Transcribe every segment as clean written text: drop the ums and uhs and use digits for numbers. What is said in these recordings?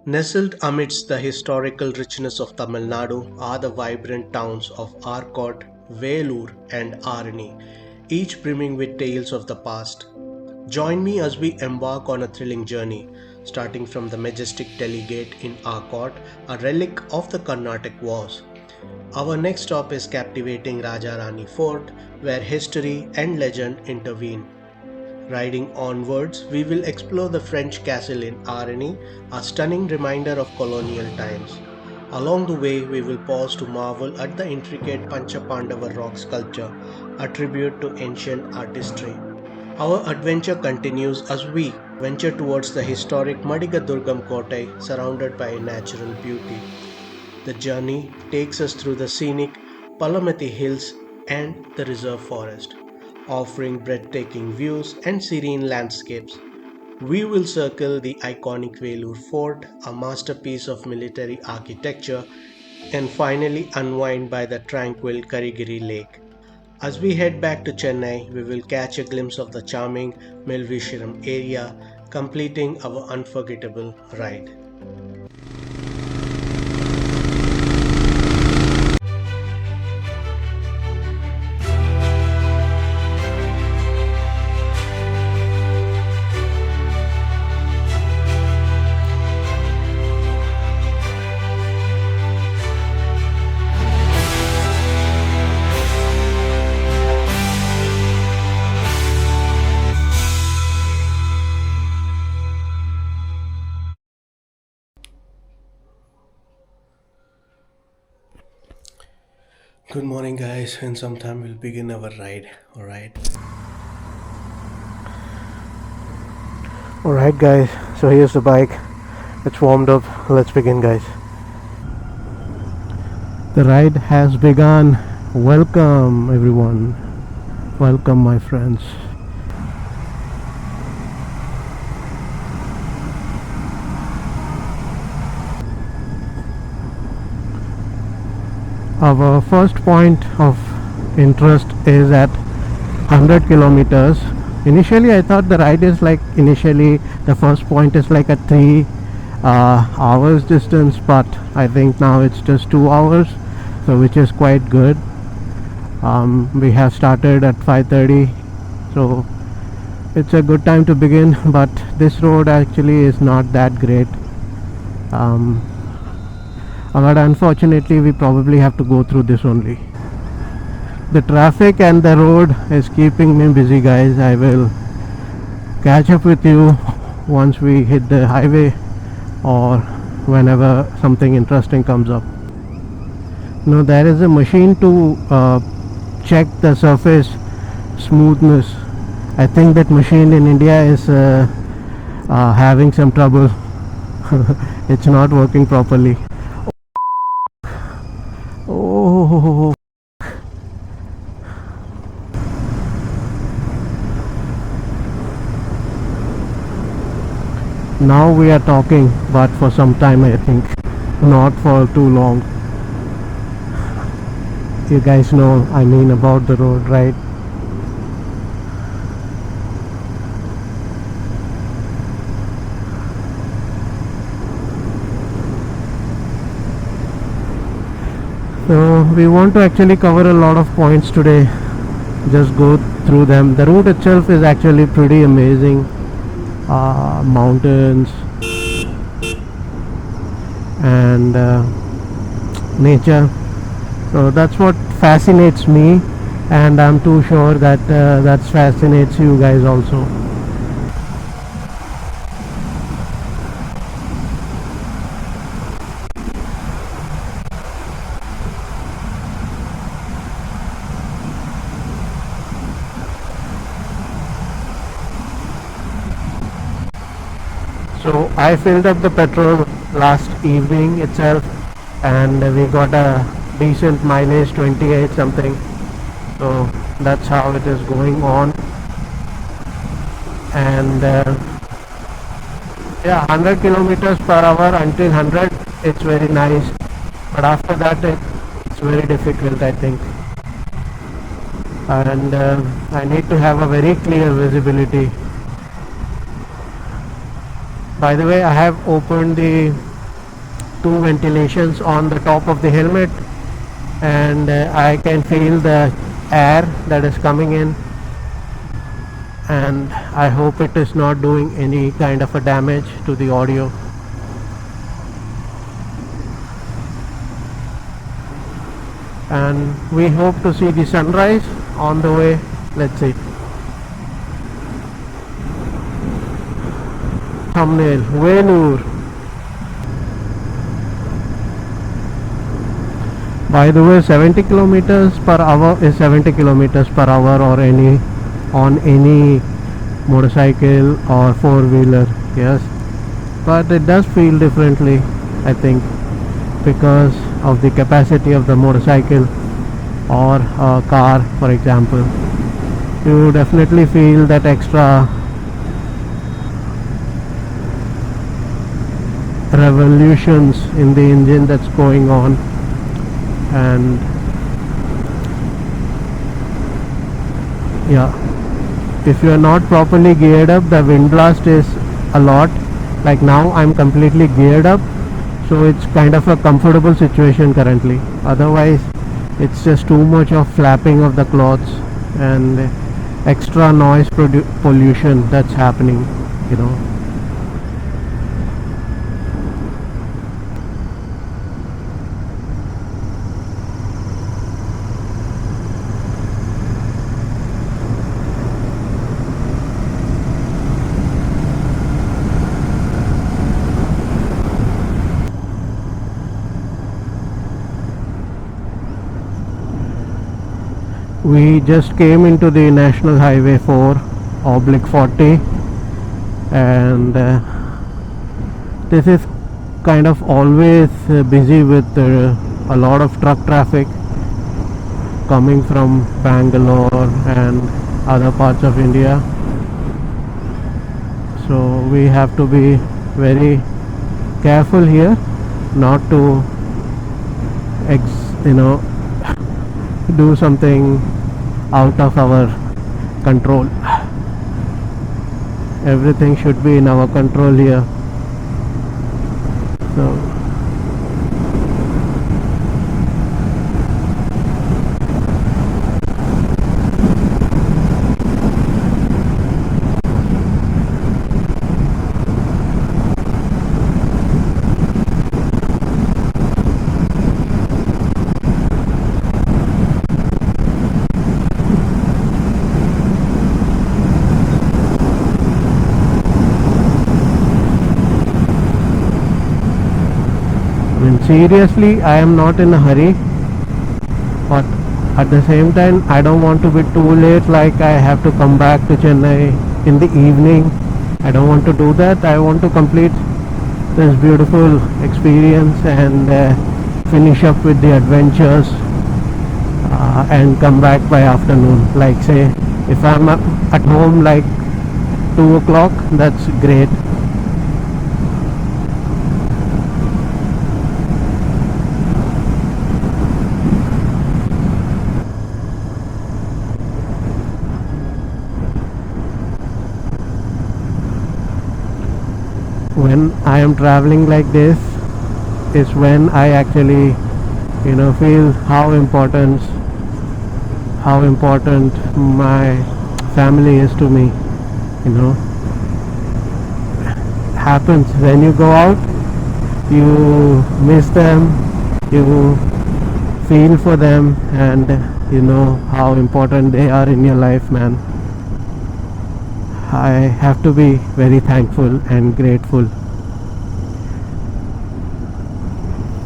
Nestled amidst the historical richness of Tamil Nadu are the vibrant towns of Arcot, Velur, and Arani, each brimming with tales of the past. Join me as we embark on a thrilling journey, starting from the majestic Delhi Gate in Arcot, a relic of the Carnatic Wars. Our next stop is captivating Raja-Rani Fort, where history and legend intervene. Riding onwards, we will explore the French castle in Arani, a stunning reminder of colonial times. Along the way, we will pause to marvel at the intricate Pancha Pandava rock sculpture, a tribute to ancient artistry. Our adventure continues as we venture towards the historic Madiga Durgam Kotai surrounded by natural beauty. The journey takes us through the scenic Palamati Hills and the reserve forest, offering breathtaking views and serene landscapes. We will circle the iconic Velur Fort, a masterpiece of military architecture, and finally unwind by the tranquil Karigiri Lake. As we head back to Chennai, we will catch a glimpse of the charming Melvishiram area, completing our unforgettable ride. Good morning, guys. In some time, we'll begin our ride. Alright, guys. So here's the bike. It's warmed up. Let's begin, guys. The ride has begun. Welcome, everyone. Welcome, my friends. Our first point of interest is at 100 kilometers. Initially I thought the ride is like, initially the first point is like a 3 hours distance, but I think now it's just 2 hours, so which is quite good. We have started at 5:30, so it's a good time to begin, but this road actually is not that great. But unfortunately we probably have to go through this only. The traffic and the road is keeping me busy, guys. I will catch up with you once we hit the highway or whenever something interesting comes up. Now there is a machine to check the surface smoothness. I think that machine in India is having some trouble. It's not working properly. Oh, now we are talking, but for some time, I think, not for too long. You guys know I mean about the road, right? So we want to actually cover a lot of points today, just go through them. The route itself is actually pretty amazing. Mountains and nature, so that's what fascinates me, and I'm too sure that that fascinates you guys also. So I filled up the petrol last evening itself, and we got a decent mileage, 28 something. So that's how it is going on. And yeah, 100 kilometers per hour until 100, it's very nice, but after that it's very difficult, I think. And I need to have a very clear visibility. By the way, I have opened the two ventilations on the top of the helmet, and I can feel the air that is coming in, and I hope it is not doing any kind of a damage to the audio. And we hope to see the sunrise on the way. Let's see. Thumbnail, Velur. By the way, 70 kilometers per hour is 70 kilometers per hour or on any motorcycle or four-wheeler, yes, but it does feel differently, I think, because of the capacity of the motorcycle or a car, for example. You definitely feel that extra revolutions in the engine that's going on. And yeah, if you are not properly geared up, the wind blast is a lot. Like now I'm completely geared up, so it's kind of a comfortable situation currently. Otherwise it's just too much of flapping of the cloths and extra noise pollution that's happening, you know. We just came into the National Highway 4/40, and this is kind of always busy with a lot of truck traffic coming from Bangalore and other parts of India. So we have to be very careful here not to do something out of our control. Everything should be in our control here. So seriously, I am not in a hurry, but at the same time I don't want to be too late, like I have to come back to Chennai in the evening. I don't want to do that. I want to complete this beautiful experience and finish up with the adventures and come back by afternoon. Like say if I'm at home like 2 o'clock, that's great. When I am traveling like this is when I actually feel how important my family is to me. Happens when you go out, you miss them, you feel for them, and you know how important they are in your life, man. I have to be very thankful and grateful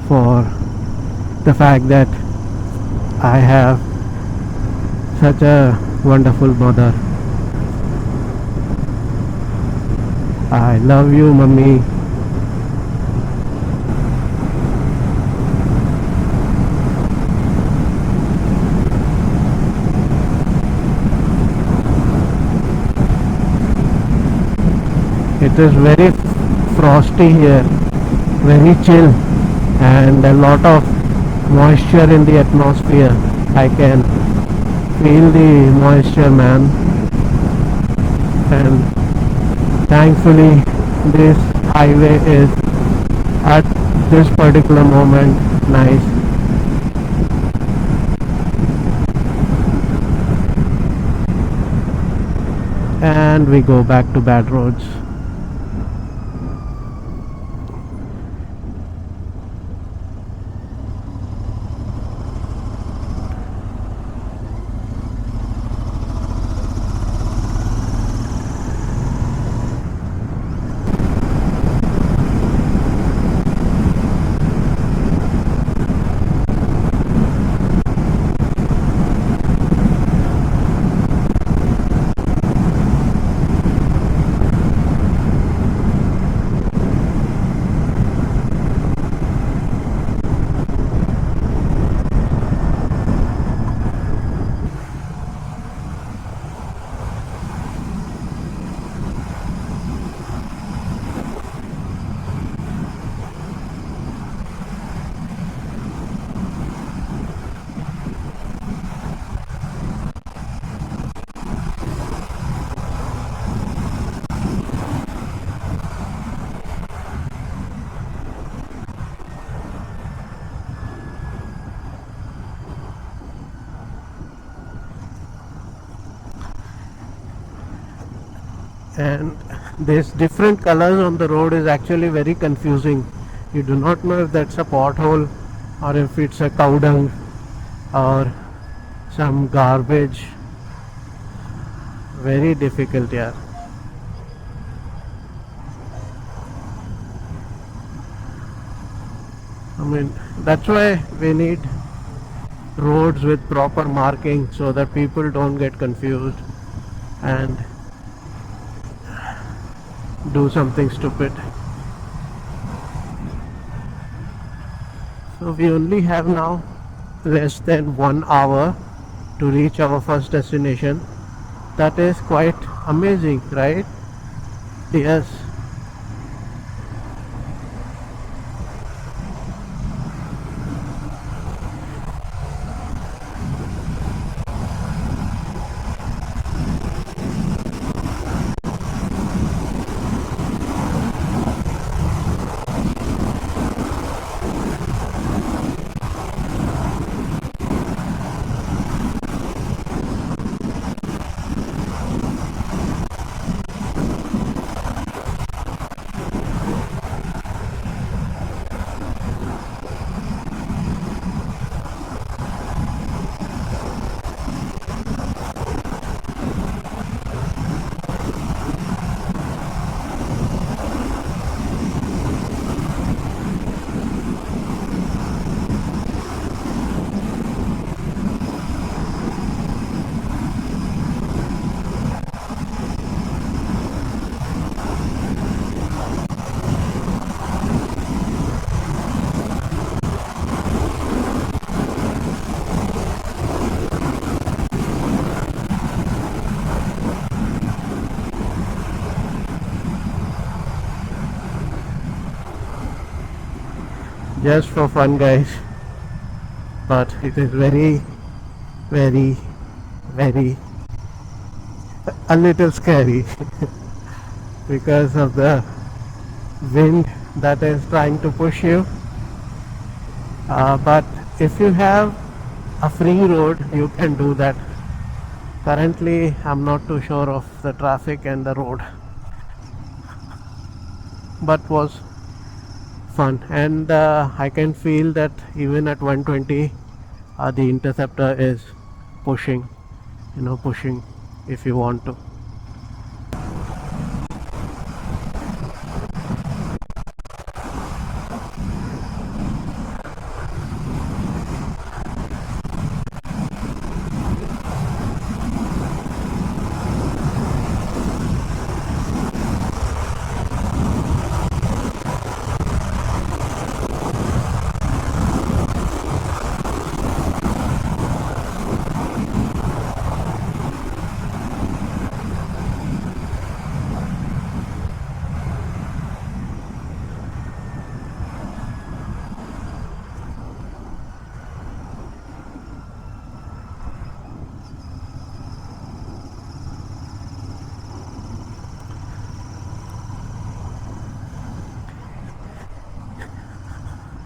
for the fact that I have such a wonderful mother. I love you, Mummy. It is very frosty here, very chill, and a lot of moisture in the atmosphere. I can feel the moisture, man. And thankfully this highway is at this particular moment nice. And we go back to bad roads. And this different colors on the road is actually very confusing. You do not know if that's a pothole or if it's a cow dung or some garbage. Very difficult, yeah. I mean, that's why we need roads with proper marking so that people don't get confused and do something stupid. So we only have now less than 1 hour to reach our first destination. That is quite amazing, right? Yes. Just for fun, guys, but it is very, very, very a little scary because of the wind that is trying to push you. But if you have a free road, you can do that. Currently, I'm not too sure of the traffic and the road, but was fun. And I can feel that even at 120, the Interceptor is pushing, pushing if you want to.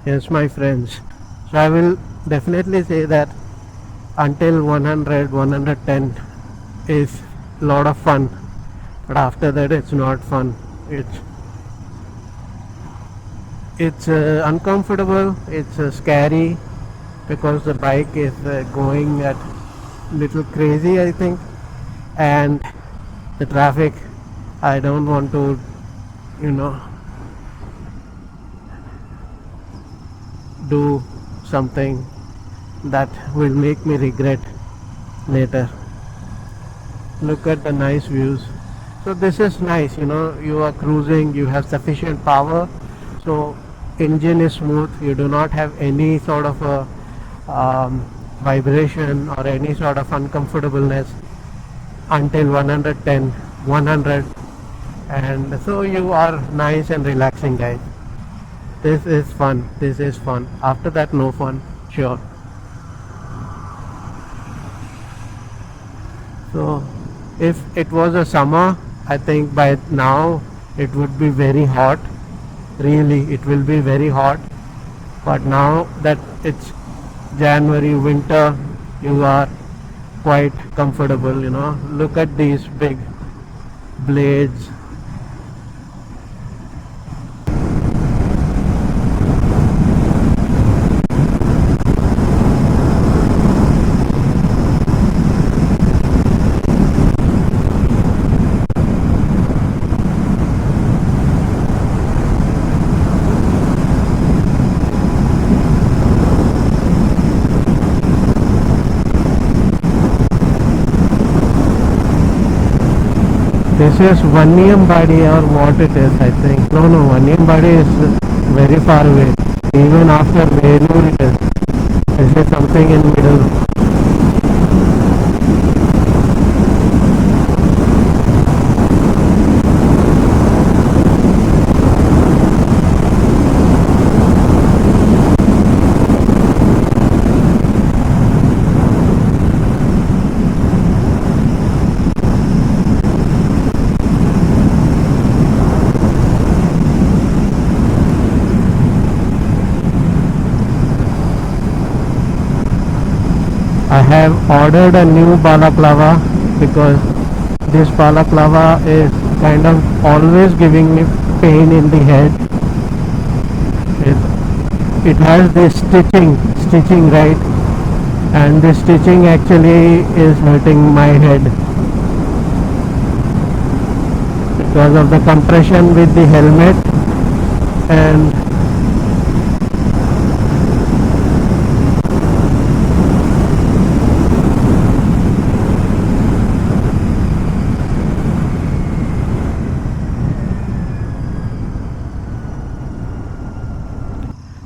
Yes, my friends. So I will definitely say that until 100, 110 is a lot of fun, but after that it's not fun. It's uncomfortable. It's scary because the bike is going at little crazy, I think, and the traffic. I don't want to, you know, do something that will make me regret later. Look at the nice views. So this is nice, you are cruising, you have sufficient power, so engine is smooth, you do not have any sort of a vibration or any sort of uncomfortableness until 110, 100, and so you are nice and relaxing, guys. This is fun. After that, no fun, sure. So if it was a summer, I think by now it would be very hot. Really, it will be very hot. But now that it's January, winter, you are quite comfortable. Look at these big blades. This is Vaniambadi or what it is, I think. No, Vaniambadi is very far away. Even after Velur it is. This is something in middle. I have ordered a new balaclava because this balaclava is kind of always giving me pain in the head. It has this stitching, right, and this stitching actually is hurting my head because of the compression with the helmet. And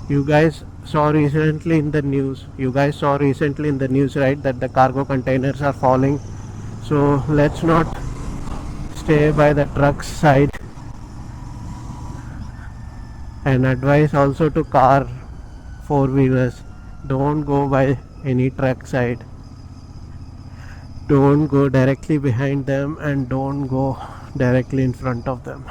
you guys saw recently in the news, right, that the cargo containers are falling. So let's not stay by the truck's side. And advice also to car four-wheelers, don't go by any truck side. Don't go directly behind them and don't go directly in front of them.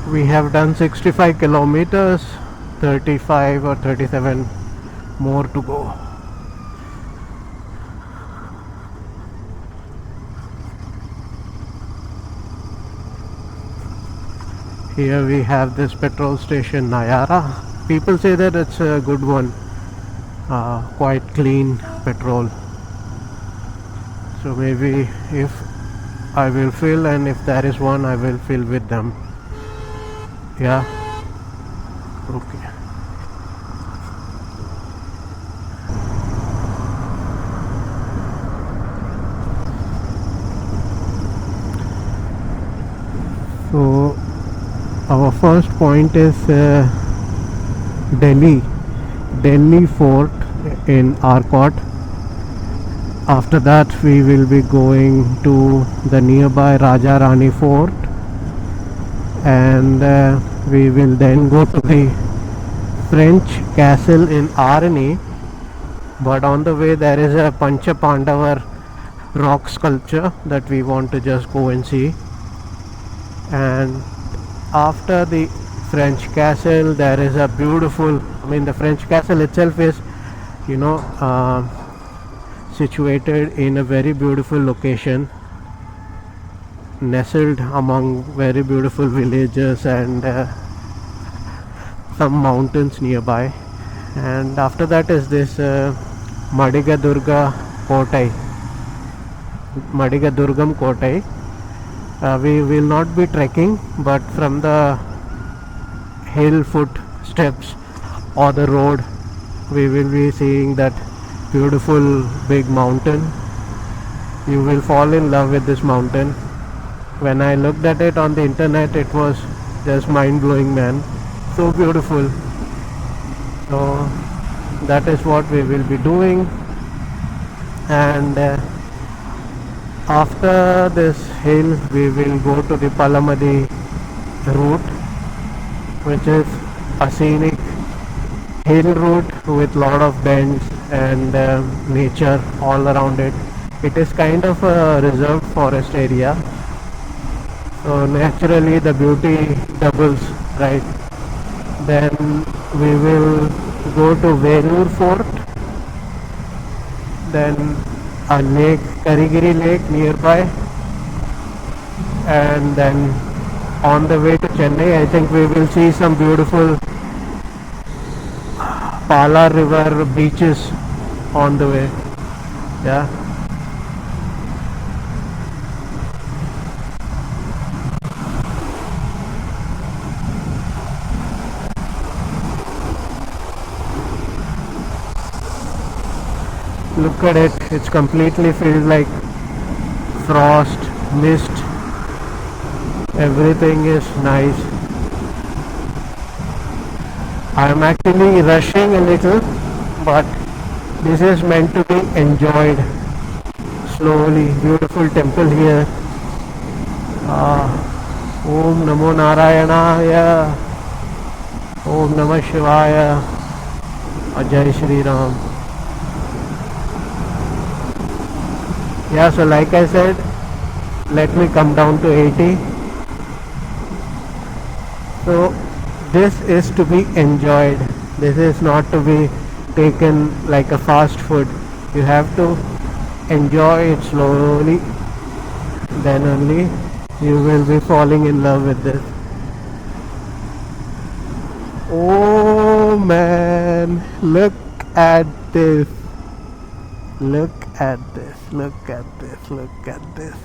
We have done 65 kilometers, 35 or 37 more to go. Here we have this petrol station, Nayara. People say that it's a good one, quite clean petrol. So maybe if I will fill, and if there is one, I will fill with them. Yeah, Okay. So our first point is Delhi, Delhi Fort in Arcot. After that, we will be going to the nearby Raja-Rani Fort, and we will then go to the French castle in Arani. But on the way, there is a Pancha Pandavar rock sculpture that we want to just go and see. And after the French castle, there is a beautiful, I mean, the French castle itself is, you know, situated in a very beautiful location, nestled among very beautiful villages and some mountains nearby. And after that is this Madiga Durga Kotai, Madiga Durgam Kotai. We will not be trekking, but from the hill foot steps or the road, we will be seeing that beautiful big mountain. You will fall in love with this mountain. When I looked at it on the internet, it was just mind-blowing, man. So beautiful. So that is what we will be doing. And after this hill, we will go to the Palamadi route, which is a scenic hill route with lot of bends and nature all around it. It is kind of a reserved forest area, so naturally the beauty doubles, right? Then we will go to Velur Fort, then a lake, Karigiri Lake nearby, and then on the way to Chennai, I think we will see some beautiful Pala River beaches on the way. Yeah. Look at it, it's completely filled like frost, mist, everything is nice. I am actually rushing a little, but this is meant to be enjoyed slowly. Beautiful temple here. Om Namo Narayanaya, Om Namah Shivaya, Jai Shri Ram. Yeah, so like I said, let me come down to 80. So this is to be enjoyed. This is not to be taken like a fast food. You have to enjoy it slowly, then only you will be falling in love with this. Oh man, look at this. Look at this, look at this, look at this.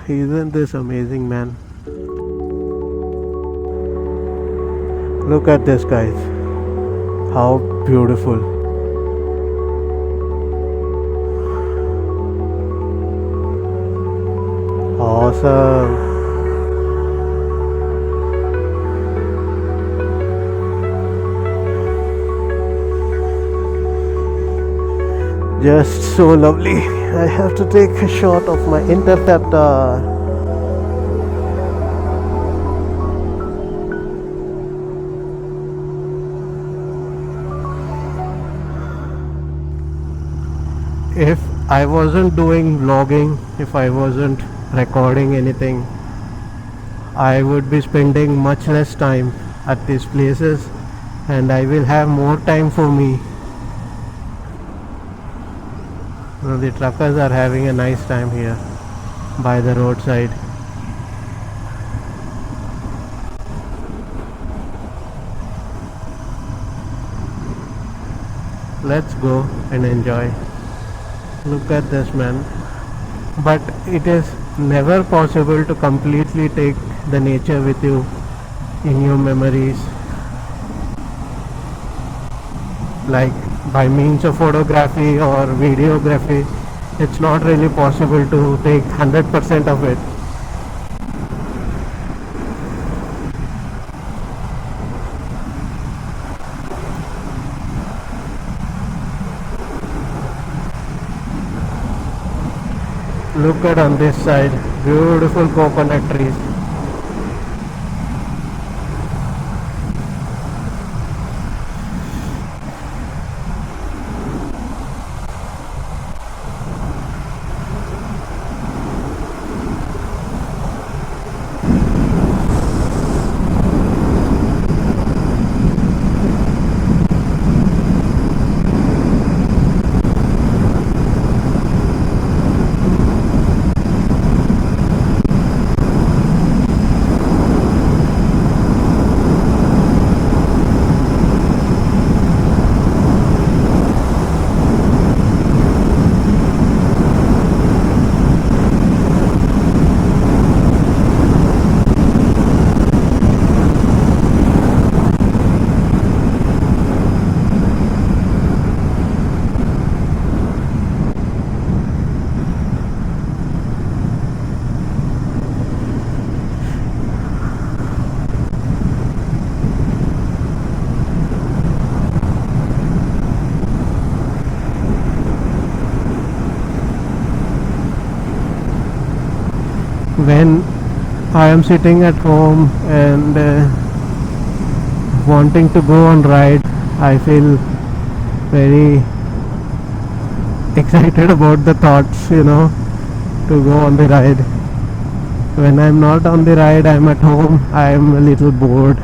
Isn't this amazing, man? Look at this, guys. How beautiful. Awesome. Just so lovely. I have to take a shot of my Interceptor. If I wasn't doing vlogging, if I wasn't recording anything, I would be spending much less time at these places, and I will have more time for me. The truckers are having a nice time here by the roadside. Let's go and enjoy. Look at this, man. but it is never possible to completely take the nature with you in your memories, like by means of photography or videography. It's not really possible to take 100% of it. Look at on this side, beautiful coconut trees. When I am sitting at home and wanting to go on ride, I feel very excited about the thoughts, to go on the ride. When I'm not on the ride, I'm at home, I am a little bored,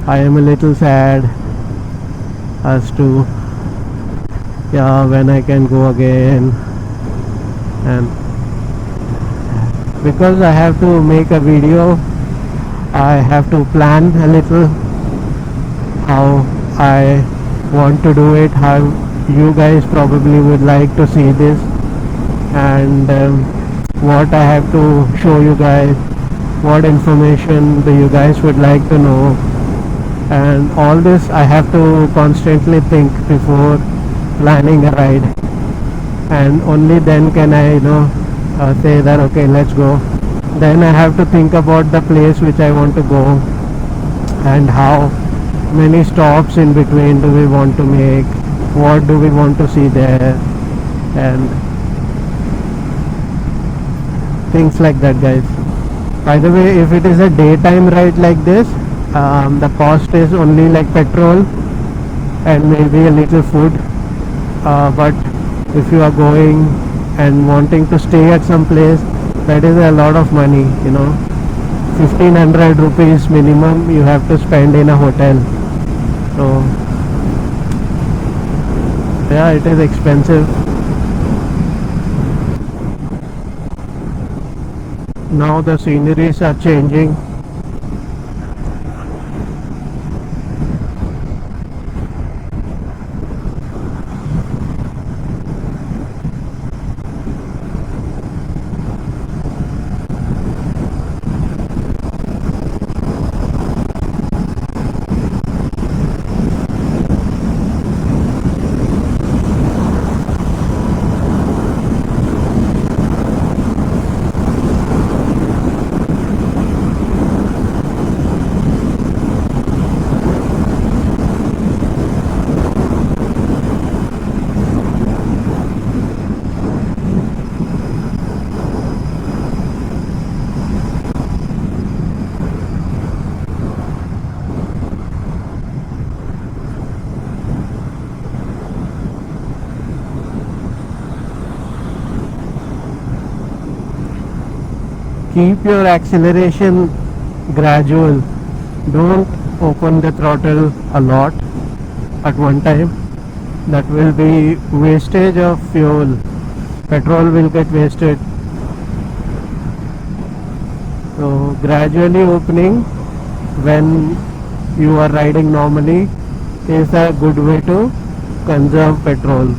I am a little sad as to, yeah, when I can go again. And because I have to make a video, I have to plan a little how I want to do it, how you guys probably would like to see this, and what I have to show you guys, what information do you guys would like to know, and all this I have to constantly think before planning a ride, and only then can I say that okay, let's go. Then I have to think about the place which I want to go and how many stops in between do we want to make, what do we want to see there, and things like that, guys. By the way, if it is a daytime ride like this, the cost is only like petrol and maybe a little food, but if you are going and wanting to stay at some place, that is a lot of money, 1500 rupees minimum you have to spend in a hotel. So yeah, it is expensive. Now the sceneries are changing. Keep your acceleration gradual. Don't open the throttle a lot at one time. That will be wastage of fuel. Petrol will get wasted. So gradually opening when you are riding normally is a good way to conserve petrol.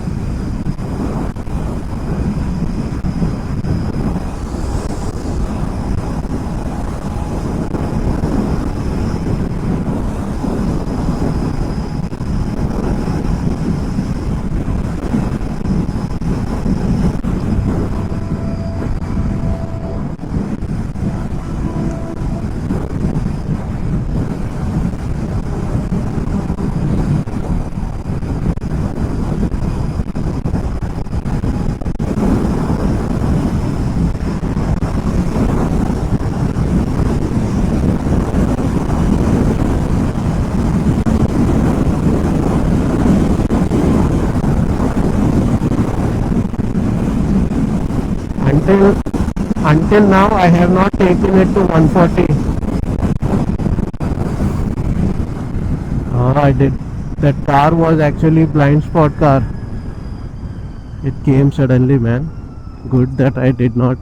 until now I have not taken it to 140. I did. That car was actually blind spot car. It came suddenly, man. Good that I did not.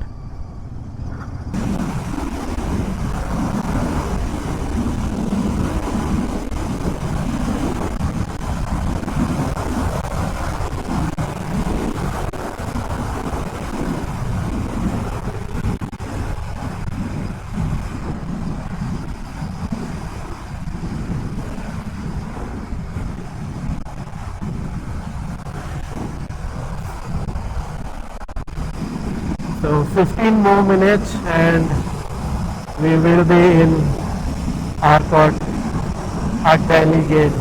So 15 more minutes and we will be in Arcot-Arani gate.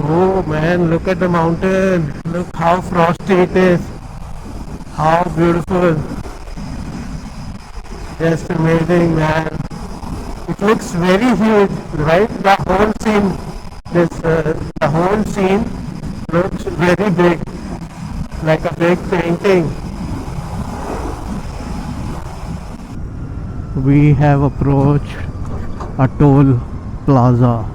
Oh man, look at the mountain. Look how frosty it is. How beautiful. Just amazing, man. It looks very huge, right? The whole scene looks very big, like a big painting. We have approached a toll plaza.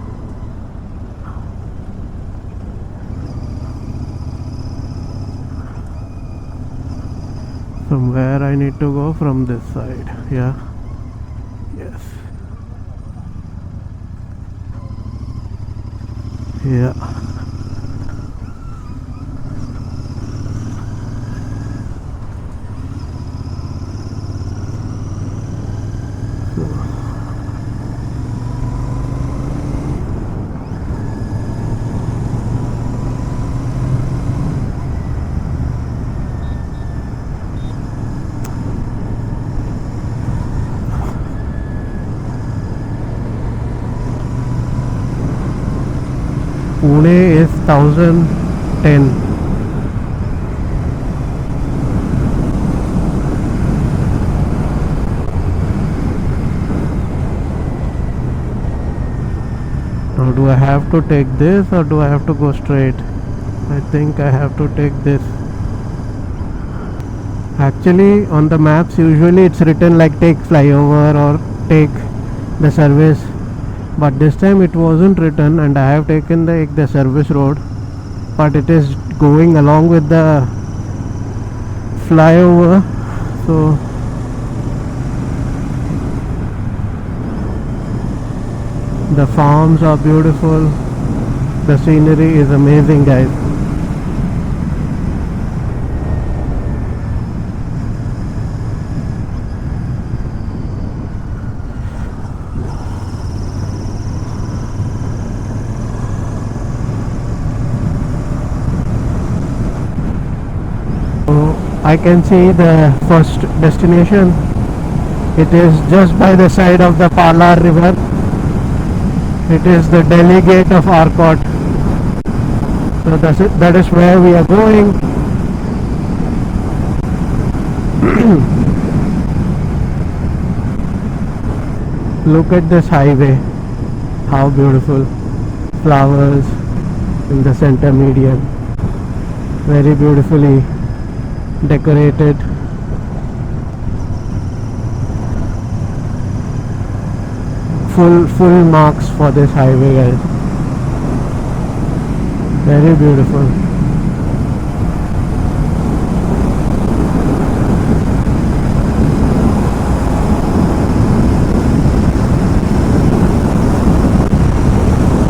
From where I need to go? From this side. Yeah. Yes. Yeah. Pune is 1010. Now do I have to take this or do I have to go straight? I think I have to take this. Actually on the maps usually it's written like take flyover or take the service, but this time it wasn't written and I have taken the service road, but it is going along with the flyover. So the farms are beautiful, the scenery is amazing, guys. I can see the first destination. It is just by the side of the Palar river. It is the Delhi gate of Arcot. So that is where we are going. Look at this highway. How beautiful. Flowers in the center median. Very beautifully decorated. Full marks for this highway, guys. Very beautiful.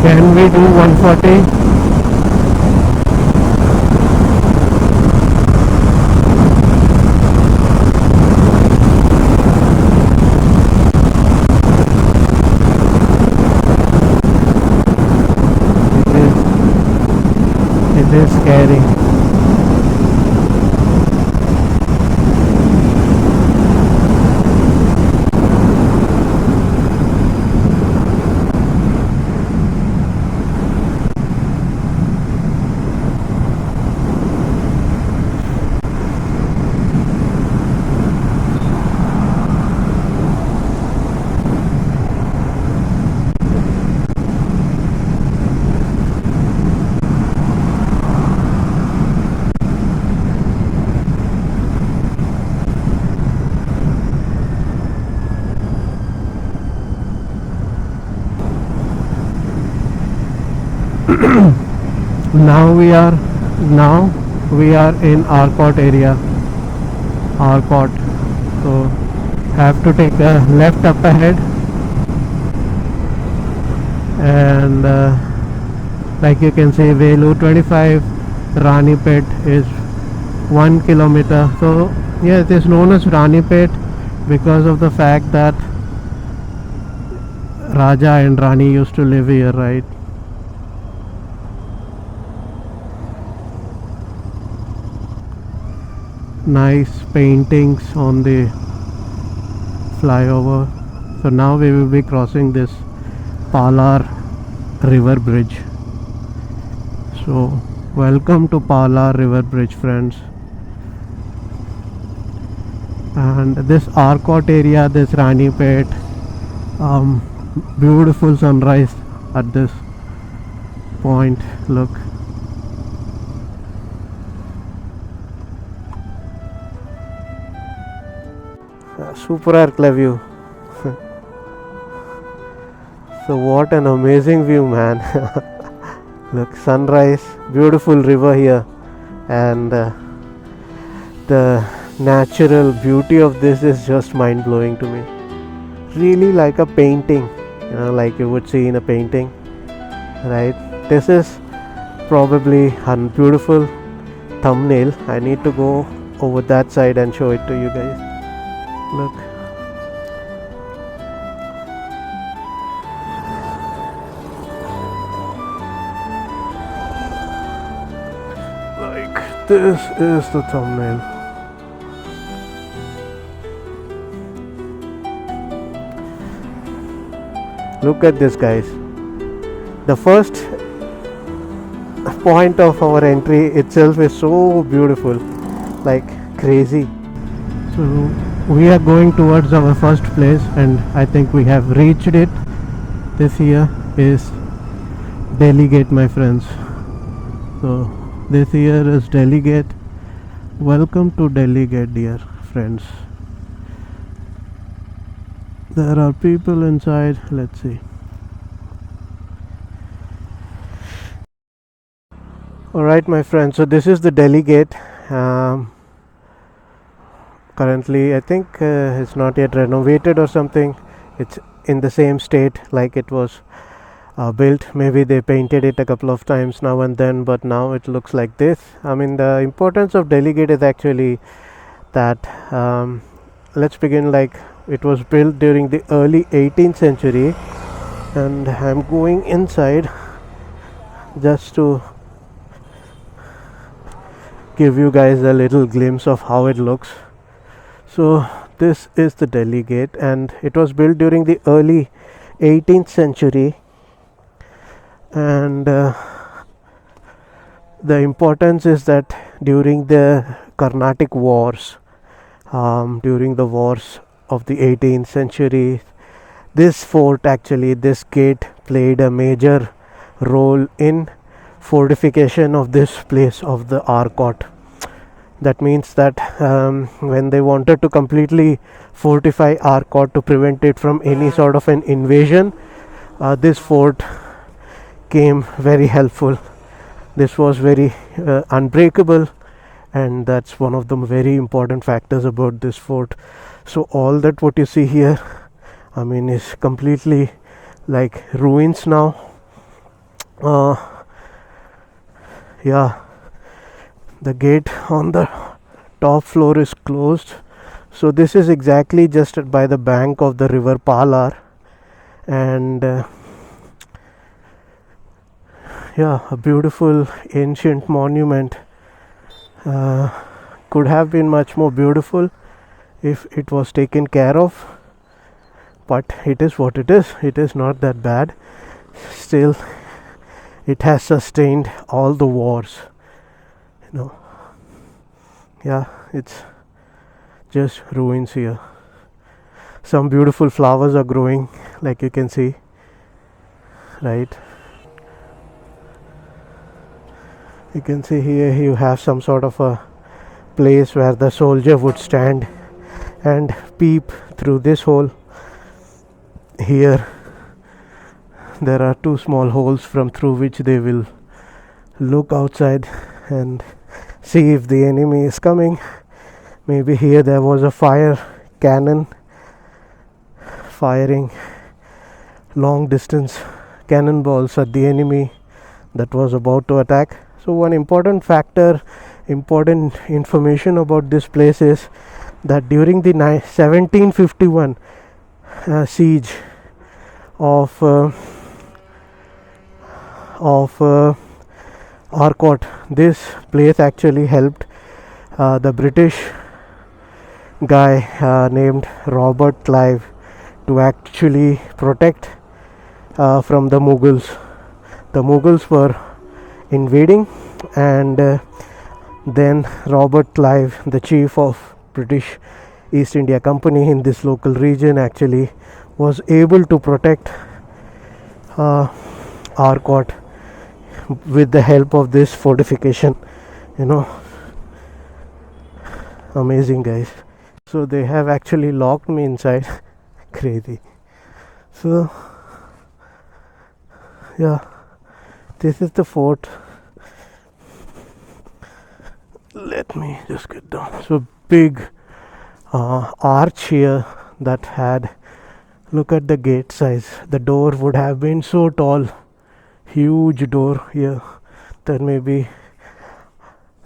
Can we do 140? It is scary. Now we are in Arcot area. Arcot. So have to take a left up ahead, and like you can see, Velu 25 Ranipet is 1 kilometer. So yeah, it is known as Ranipet because of the fact that Raja and Rani used to live here, right? Nice paintings on the flyover. So now we will be crossing this Palar River Bridge. So welcome to Palar River Bridge, friends. And this Arcot area, this Ranipet, beautiful sunrise at this point. Look. Super clear view. So what an amazing view, man. Look, sunrise, beautiful river here, and the natural beauty of this is just mind-blowing to me. Really like a painting, like you would see in a painting, right? This is probably a beautiful thumbnail. I need to go over that side and show it to you guys. Look. Like, this is the thumbnail. Look at this, guys. The first point of our entry itself is so beautiful, like crazy. So we are going towards our first place, and I think we have reached it. This here is Delhi Gate, my friends. So this here is Delhi Gate. Welcome to Delhi Gate, dear friends. There are people inside. Let's see. Alright, my friends, so this is the Delhi Gate. Currently I think it's not yet renovated or something. It's in the same state like it was built. Maybe they painted it a couple of times now and then, but now it looks like this. I mean, the importance of Delhi Gate is actually that let's begin, like, it was built during the early 18th century, and I'm going inside just to give you guys a little glimpse of how it looks. So this is the Delhi Gate, and it was built during the early 18th century, and the importance is that during the Carnatic Wars, during the wars of the 18th century, this fort, actually this gate, played a major role in fortification of this place of the Arcot. That means that when they wanted to completely fortify Arcot to prevent it from any sort of an invasion, this fort came very helpful. This was very unbreakable, and that's one of the very important factors about this fort. So all that what you see here, I mean, is completely like ruins now. Yeah, the gate on the top floor is closed. So this is exactly just by the bank of the river Palar, and Yeah, a beautiful ancient monument. uh, could have been much more beautiful if it was taken care of, but it is what it is. It is not that bad. Still, it has sustained all the wars, you know. Yeah, it's just ruins here. Some beautiful flowers are growing, like you can see, right? You can see here you have some sort of a place where the soldier would stand and peep through this hole. Here there are two small holes from through which they will look outside and see if the enemy is coming. Maybe here there was a fire cannon firing long distance cannonballs at the enemy that was about to attack. So one important factor, important information about this place is that during the 1751 siege of Arcot, this place actually helped the British guy named Robert Clive to actually protect from the Mughals. The Mughals were invading, and then Robert Clive, the chief of British East India Company in this local region, actually was able to protect Arcot with the help of this fortification. You know, amazing, guys. So they have actually locked me inside. Crazy. So yeah, this is the fort. Let me just get down. So big arch here that had, look at the gate size. The door would have been so tall, huge door here, that maybe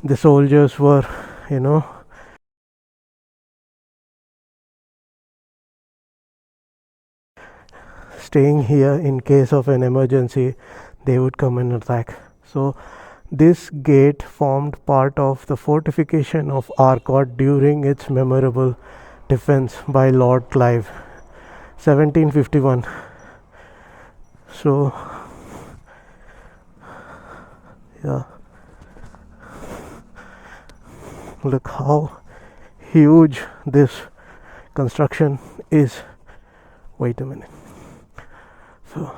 the soldiers were, you know, staying here in case of an emergency. They would come and attack. So this gate formed part of the fortification of Arcot during its memorable defense by Lord Clive, 1751. So yeah, look how huge this construction is. Wait a minute. So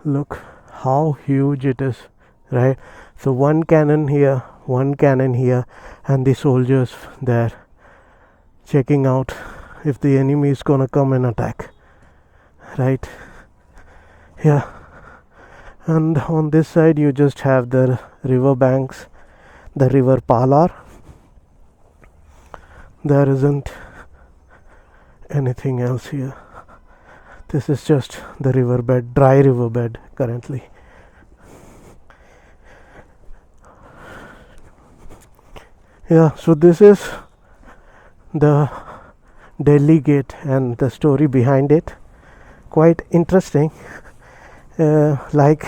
look how huge it is, right? So one cannon here, and the soldiers there checking out if the enemy is gonna come and attack, right? Yeah. And on this side you just have the river banks, the river Palar. There isn't anything else here. This is just the riverbed, dry riverbed currently. Yeah, so this is the Delhi gate and the story behind it. Quite interesting. Like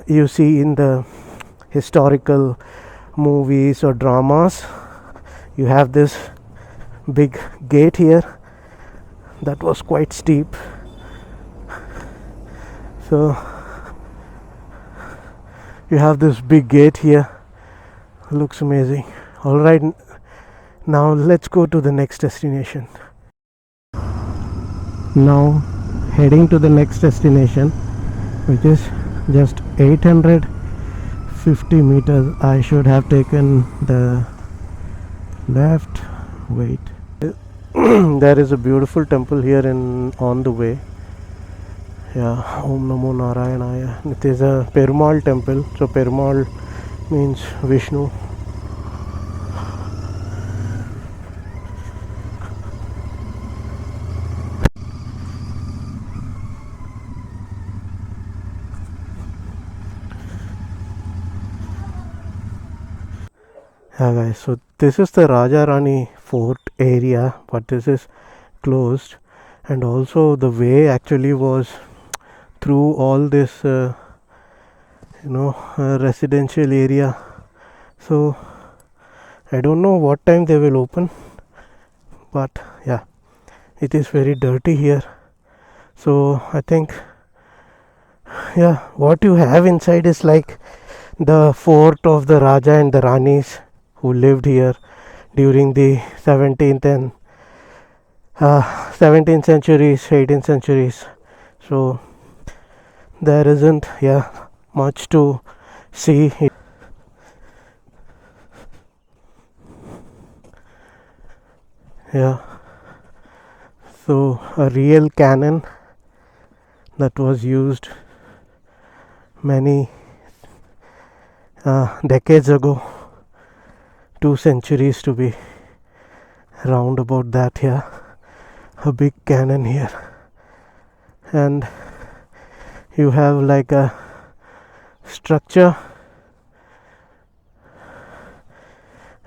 you see in the historical movies or dramas, you have this big gate here that was quite steep. So you have this big gate here. Looks amazing. All right, now let's go to the next destination. Now heading to the next destination, which is just 850 meters. I should have taken the left. Wait. There is a beautiful temple here on the way. Yeah, Om Namo Narayanaya. It is a Perumal temple. So Perumal means Vishnu. Yeah, guys, so this is the Raja-Rani fort area, but this is closed, and also the way actually was through all this residential area. So I don't know what time they will open, but yeah, it is very dirty here. So I think, yeah, what you have inside is like the fort of the Raja and the Ranis who lived here during the 17th and 17th centuries, 18th centuries. So there isn't, yeah, much to see. Yeah, so a real cannon that was used many decades ago, 2 centuries to be round about that. Here, a big cannon here, and you have like a structure,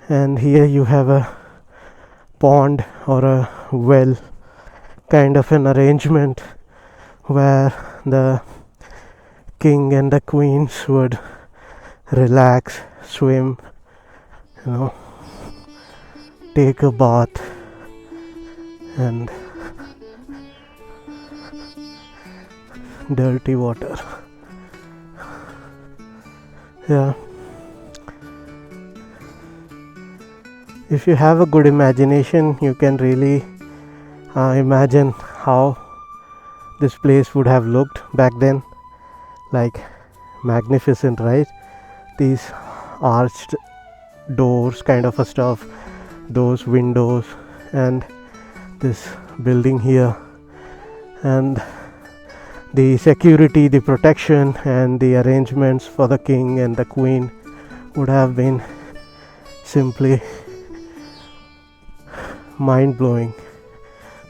and here you have a pond or a well kind of an arrangement where the king and the queens would relax, swim, take a bath, and dirty water. Yeah, if you have a good imagination, you can really imagine how this place would have looked back then. Like magnificent, right? These arched doors kind of a stuff, those windows, and this building here, and the security, the protection, and the arrangements for the king and the queen would have been simply mind-blowing.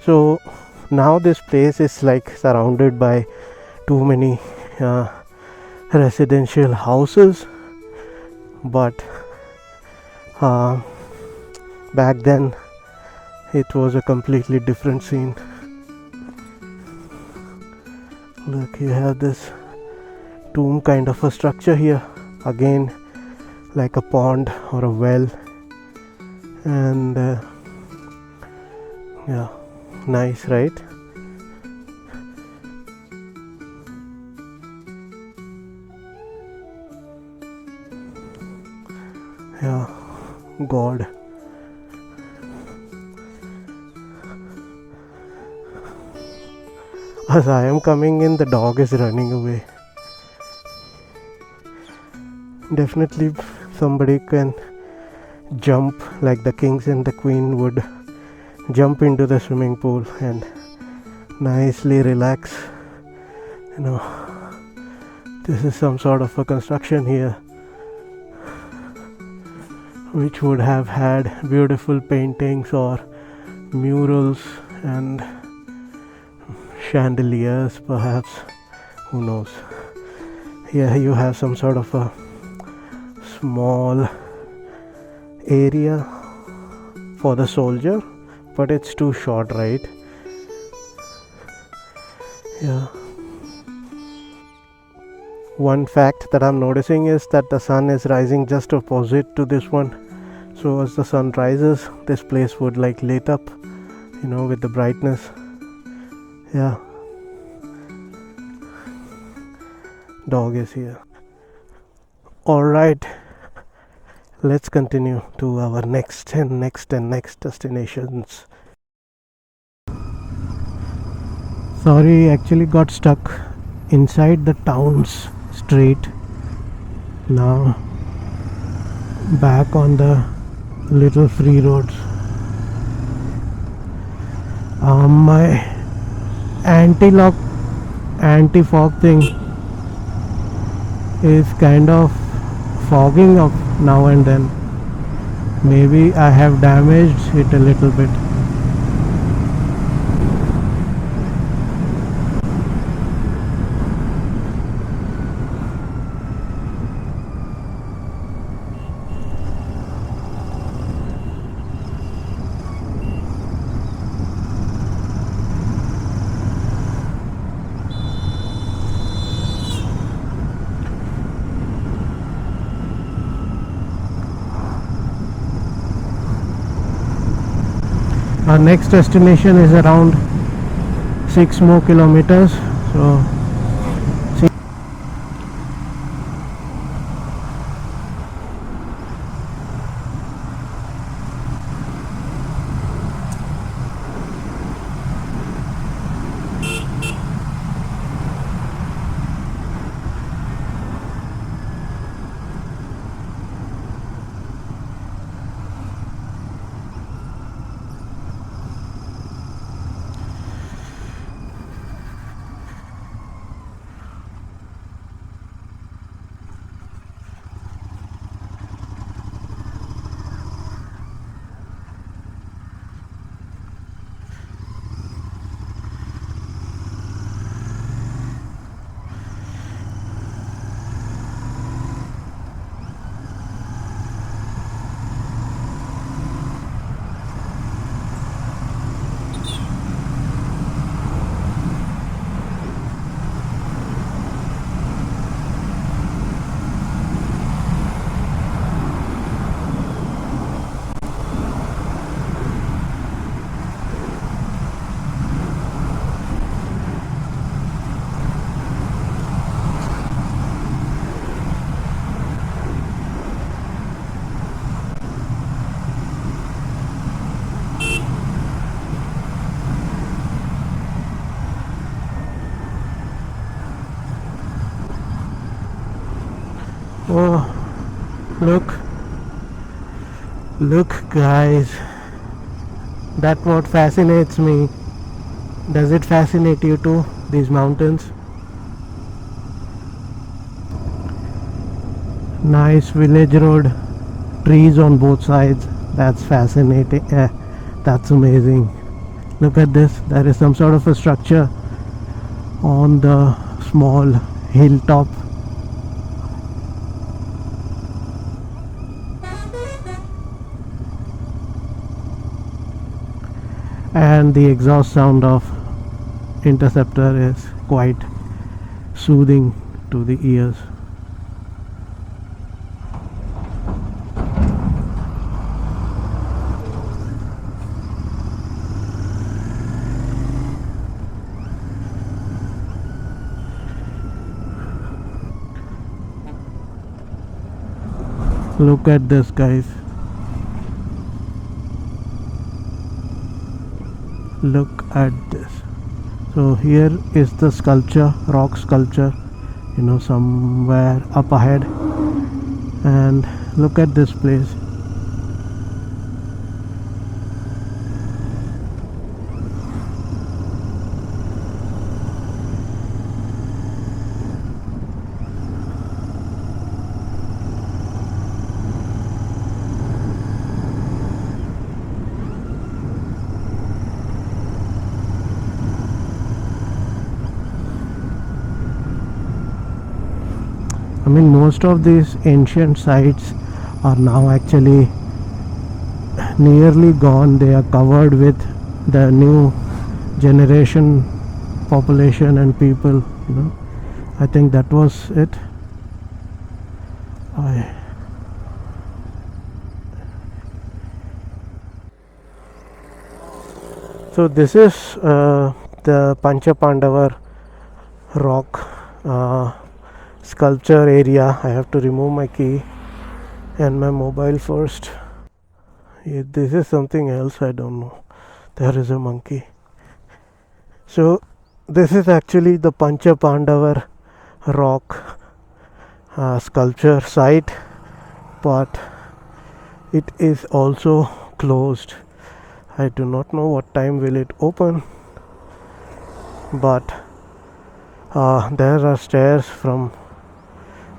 So now this place is like surrounded by too many residential houses, but back then it was a completely different scene. Look, you have this tomb kind of a structure here, again like a pond or a well, and yeah, nice, right? Yeah, God. As I am coming in, the dog is running away. Definitely somebody can jump like the kings and the queen would jump into the swimming pool and nicely relax. This is some sort of a construction here which would have had beautiful paintings or murals and chandeliers, perhaps, who knows. Here you have some sort of a small area for the soldier, but it's too short, right? Yeah. One fact that I'm noticing is that the sun is rising just opposite to this one. So as the sun rises, this place would like lit up, with the brightness. Yeah. Dog is here. Alright. Let's continue to our next destinations. Sorry, actually got stuck inside the town's street. Now back on the little free roads. My anti-fog thing is kind of fogging up now and then. Maybe I have damaged it a little bit. Our next destination is around 6 more kilometers. So oh, look guys, that what fascinates me. Does it fascinate you too, these mountains? Nice village road, trees on both sides. That's fascinating. That's amazing. Look at this, there is some sort of a structure on the small hilltop. And the exhaust sound of Interceptor is quite soothing to the ears. Look at this guys, look at this. So here is the sculpture, rock sculpture, somewhere up ahead, and look at this place. I mean, most of these ancient sites are now actually nearly gone. They are covered with the new generation population and people. I think that was it. So this is the Pancha Pandava rock sculpture area. I have to remove my key and my mobile first. This is something else, I don't know. There is a monkey. So this is actually the Pancha Pandava rock sculpture site, but it is also closed. I do not know what time will it open, but there are stairs from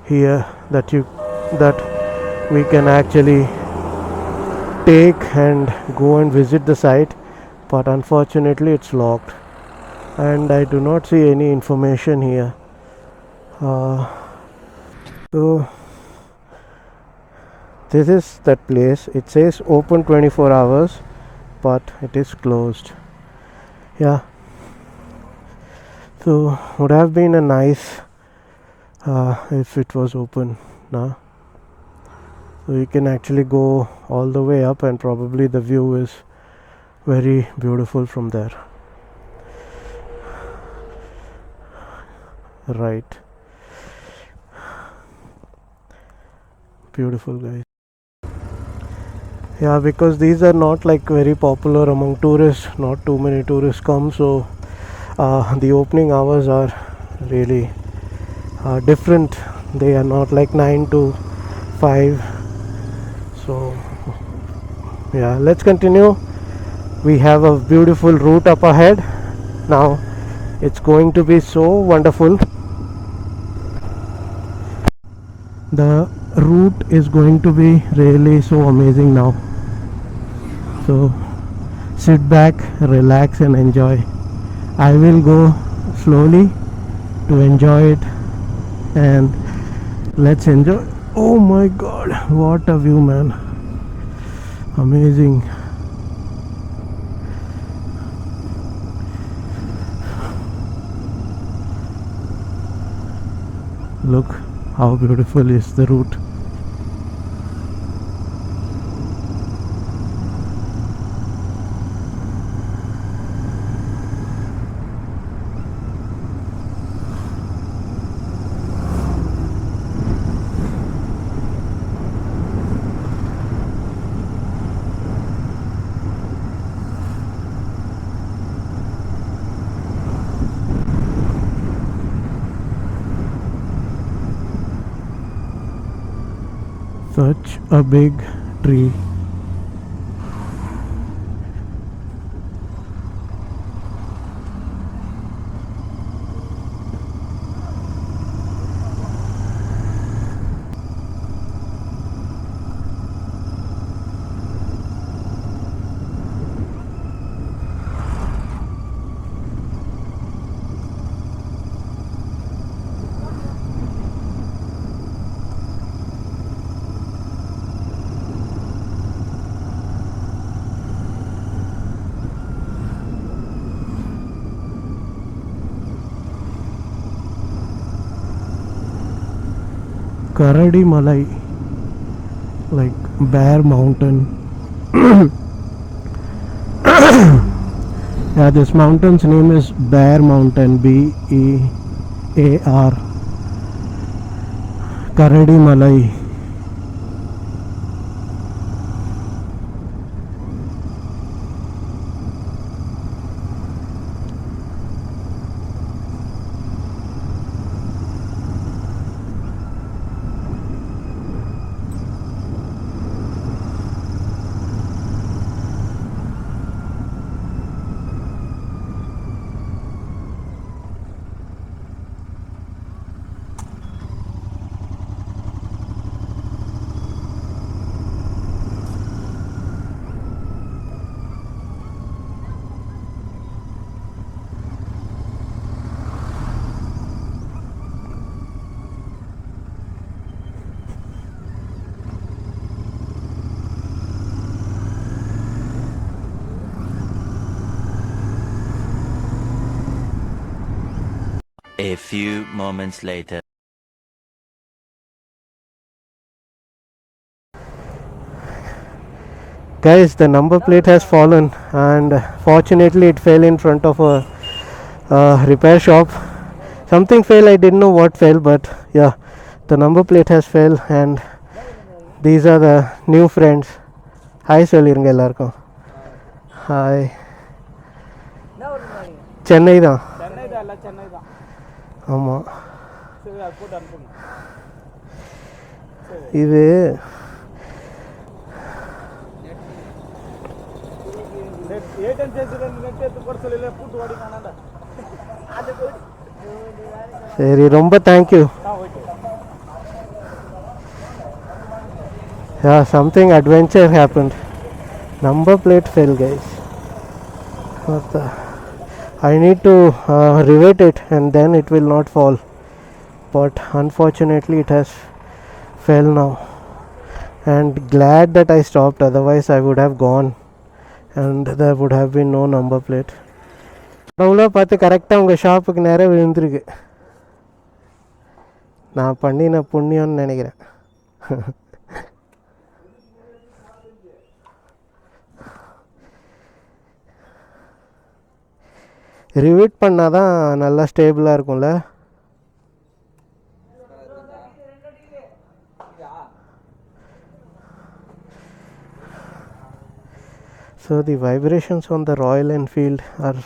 here that we can actually take and go and visit the site, but unfortunately it's locked and I do not see any information here. So this is that place. It says open 24 hours, but it is closed. Yeah, so would have been a nice if it was open now. So you can actually go all the way up, and probably the view is very beautiful from there. Right, beautiful guys. Yeah, because these are not like very popular among tourists, not too many tourists come, so the opening hours are really different. They are not like 9 to 5. So yeah, let's continue. We have a beautiful route up ahead now. It's going to be so wonderful. The route is going to be really so amazing now. So sit back, relax and enjoy. I will go slowly to enjoy it, and let's enjoy. Oh my god, what a view, man. Amazing. Look how beautiful is the route. Such a big tree. Karadi Malai, like Bear Mountain. Yeah, this mountain's name is Bear Mountain, Bear. Karadi Malai. A few moments later. Guys, the number plate has fallen, and fortunately it fell in front of a repair shop. Something fell, I didn't know what fell, but yeah, the number plate has fell, and these are the new friends. Hi சொல்லிருங்க எல்லாருக்கும். Hi. Chennai தான். ஆமாம். இது சரி, ரொம்ப thank you. Yeah, something adventure happened. Number plate fell, guys. What the? I need to rivet it and then it will not fall. But unfortunately it has fell now. And glad that I stopped, otherwise I would have gone and there would have been no number plate. கடவுளா பார்த்து கரெக்டாக உங்கள் ஷாப்புக்கு நேராக விழுந்துருக்கு. நான் பண்ணின புண்ணியம்னு நினைக்கிறேன். Rivet பண்ணால் தான் நல்லா ஸ்டேபிளாக இருக்கும்ல. So the vibrations on the Royal Enfield are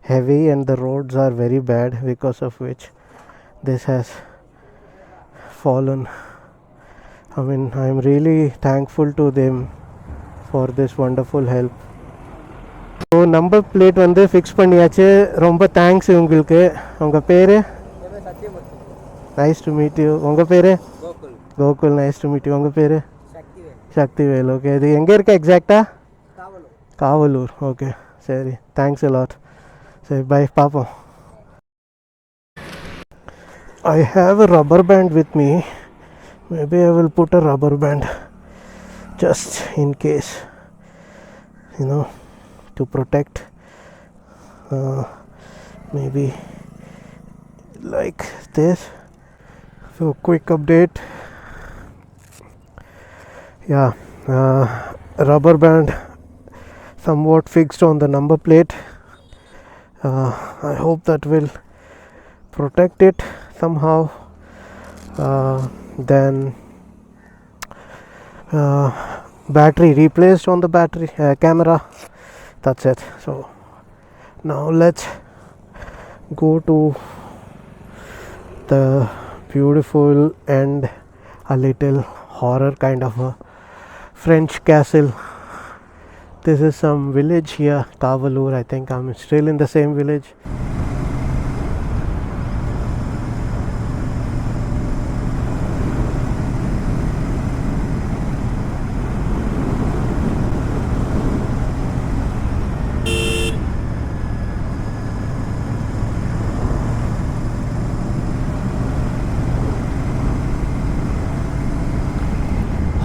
heavy and the roads are very bad, because of which this has fallen. I mean, I am really thankful to them for this wonderful help. So number plate வந்து fix பண்ணியாச்சு. ரொம்ப thanks உங்களுக்கு. உங்கள் பேர்? Nice to meet you. உங்கள் பேர்? Gokul. Nice to meet you. உங்கள் பேர்? சக்திவேல். ஓகே, இது எங்கே இருக்க எக்ஸாக்டாக? காவலூர். ஓகே, சரி, தேங்க்ஸ் a lot. சரி, பை, பார்ப்போம். I have a rubber band with me. Maybe I will put a rubber band just in case, to protect. Maybe like this. So quick update. Yeah, rubber band somewhat fixed on the number plate. I hope that will protect it somehow. Then battery replaced on the battery camera. That's it. So now let's go to the beautiful and a little horror kind of a French castle. This is some village here, Kavalur. I think I'm still in the same village.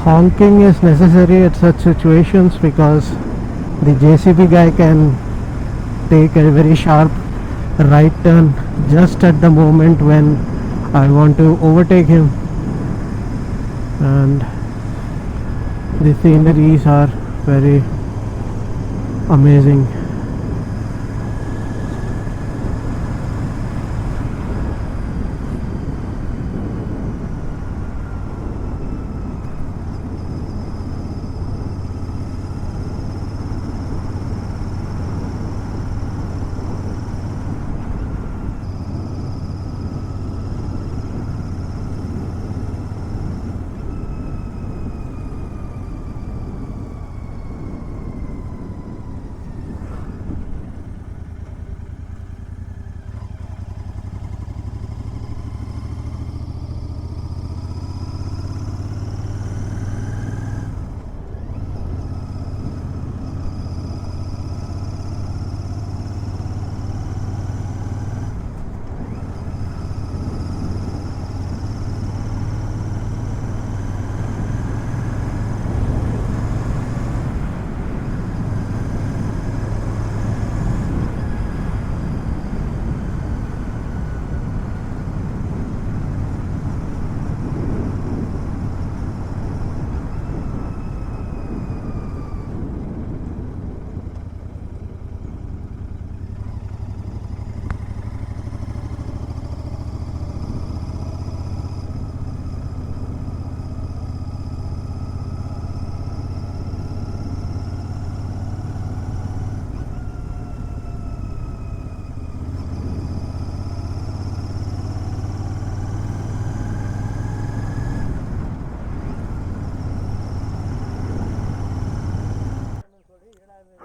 Honking is necessary at such situations because the JCB guy can take a very sharp right turn just at the moment when I want to overtake him, and the sceneries are very amazing.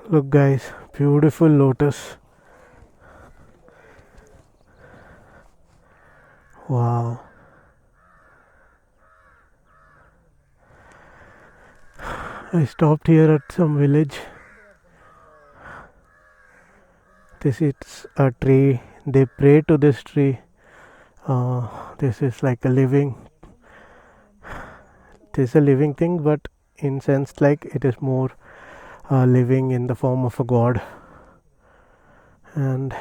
Look guys, beautiful lotus. Wow. I stopped here at some village. This is a tree. They pray to this tree. This is like a living. This is a living thing, but in sense like it is more living in the form of a god. And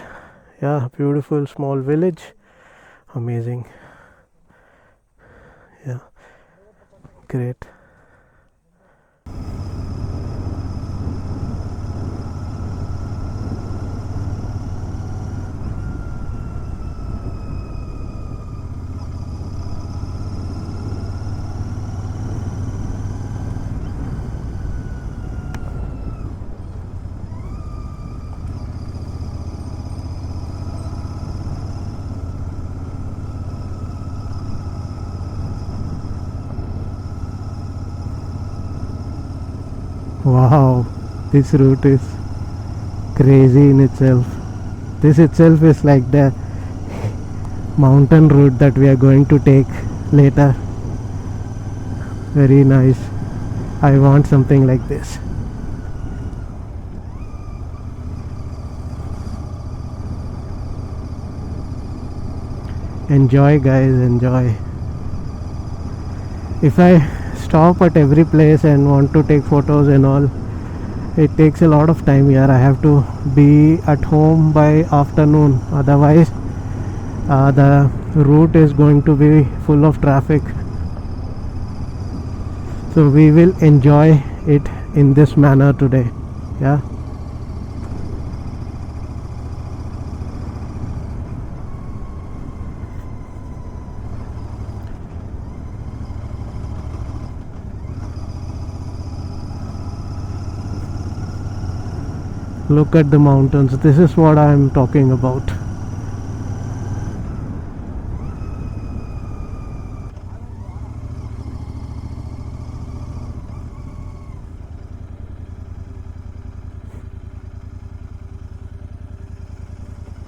yeah, beautiful small village. Amazing. Yeah, great. Wow, this route is crazy in itself. This itself is like the mountain route that we are going to take later. Very nice. I want something like this. Enjoy, guys, enjoy. If I stop at every place and want to take photos and all, it takes a lot of time here. I have to be at home by afternoon, otherwise the route is going to be full of traffic. So we will enjoy it in this manner today. Yeah. Look at the mountains. This is what I am talking about.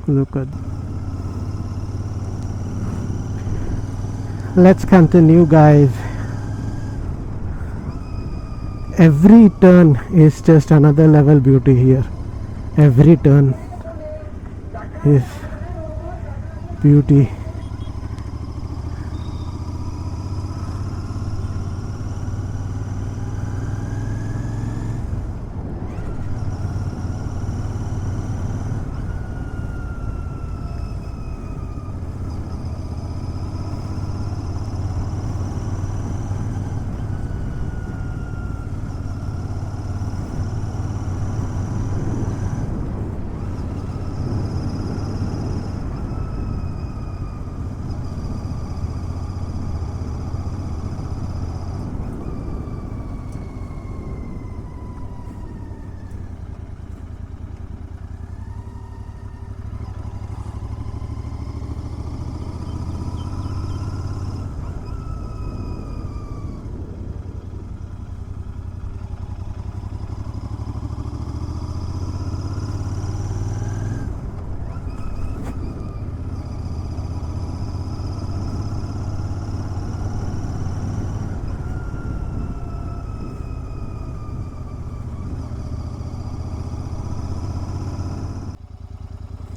Look at. Let's continue, guys. Every turn is just another level beauty here. Every turn is beauty.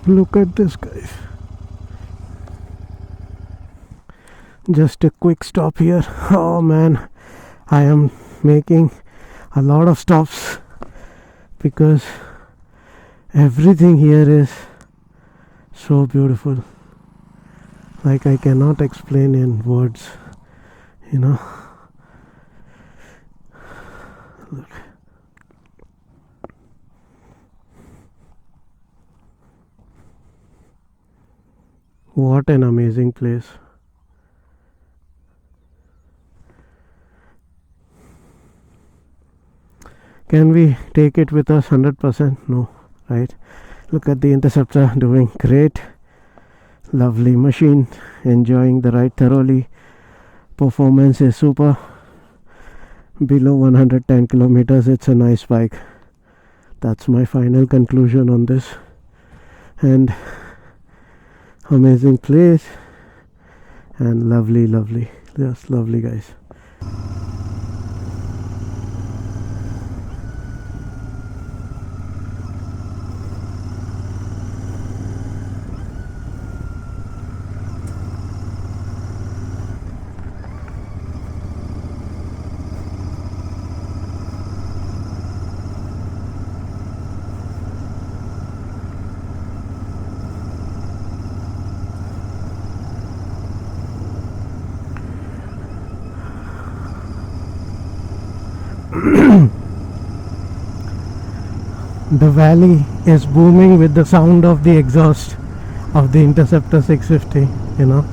Look at this, guys. Just a quick stop here. Oh man, I am making a lot of stops because everything here is so beautiful. Like I cannot explain in words, you know. Look. What an amazing place. Can we take it with us 100%? No, right? Look at the Interceptor doing great. Lovely machine, enjoying the ride thoroughly. Performance is super. Below 110 kilometers, it's a nice bike. That's my final conclusion on this. And amazing place and lovely, just lovely, guys. The valley is booming with the sound of the exhaust of the Interceptor 650, you know.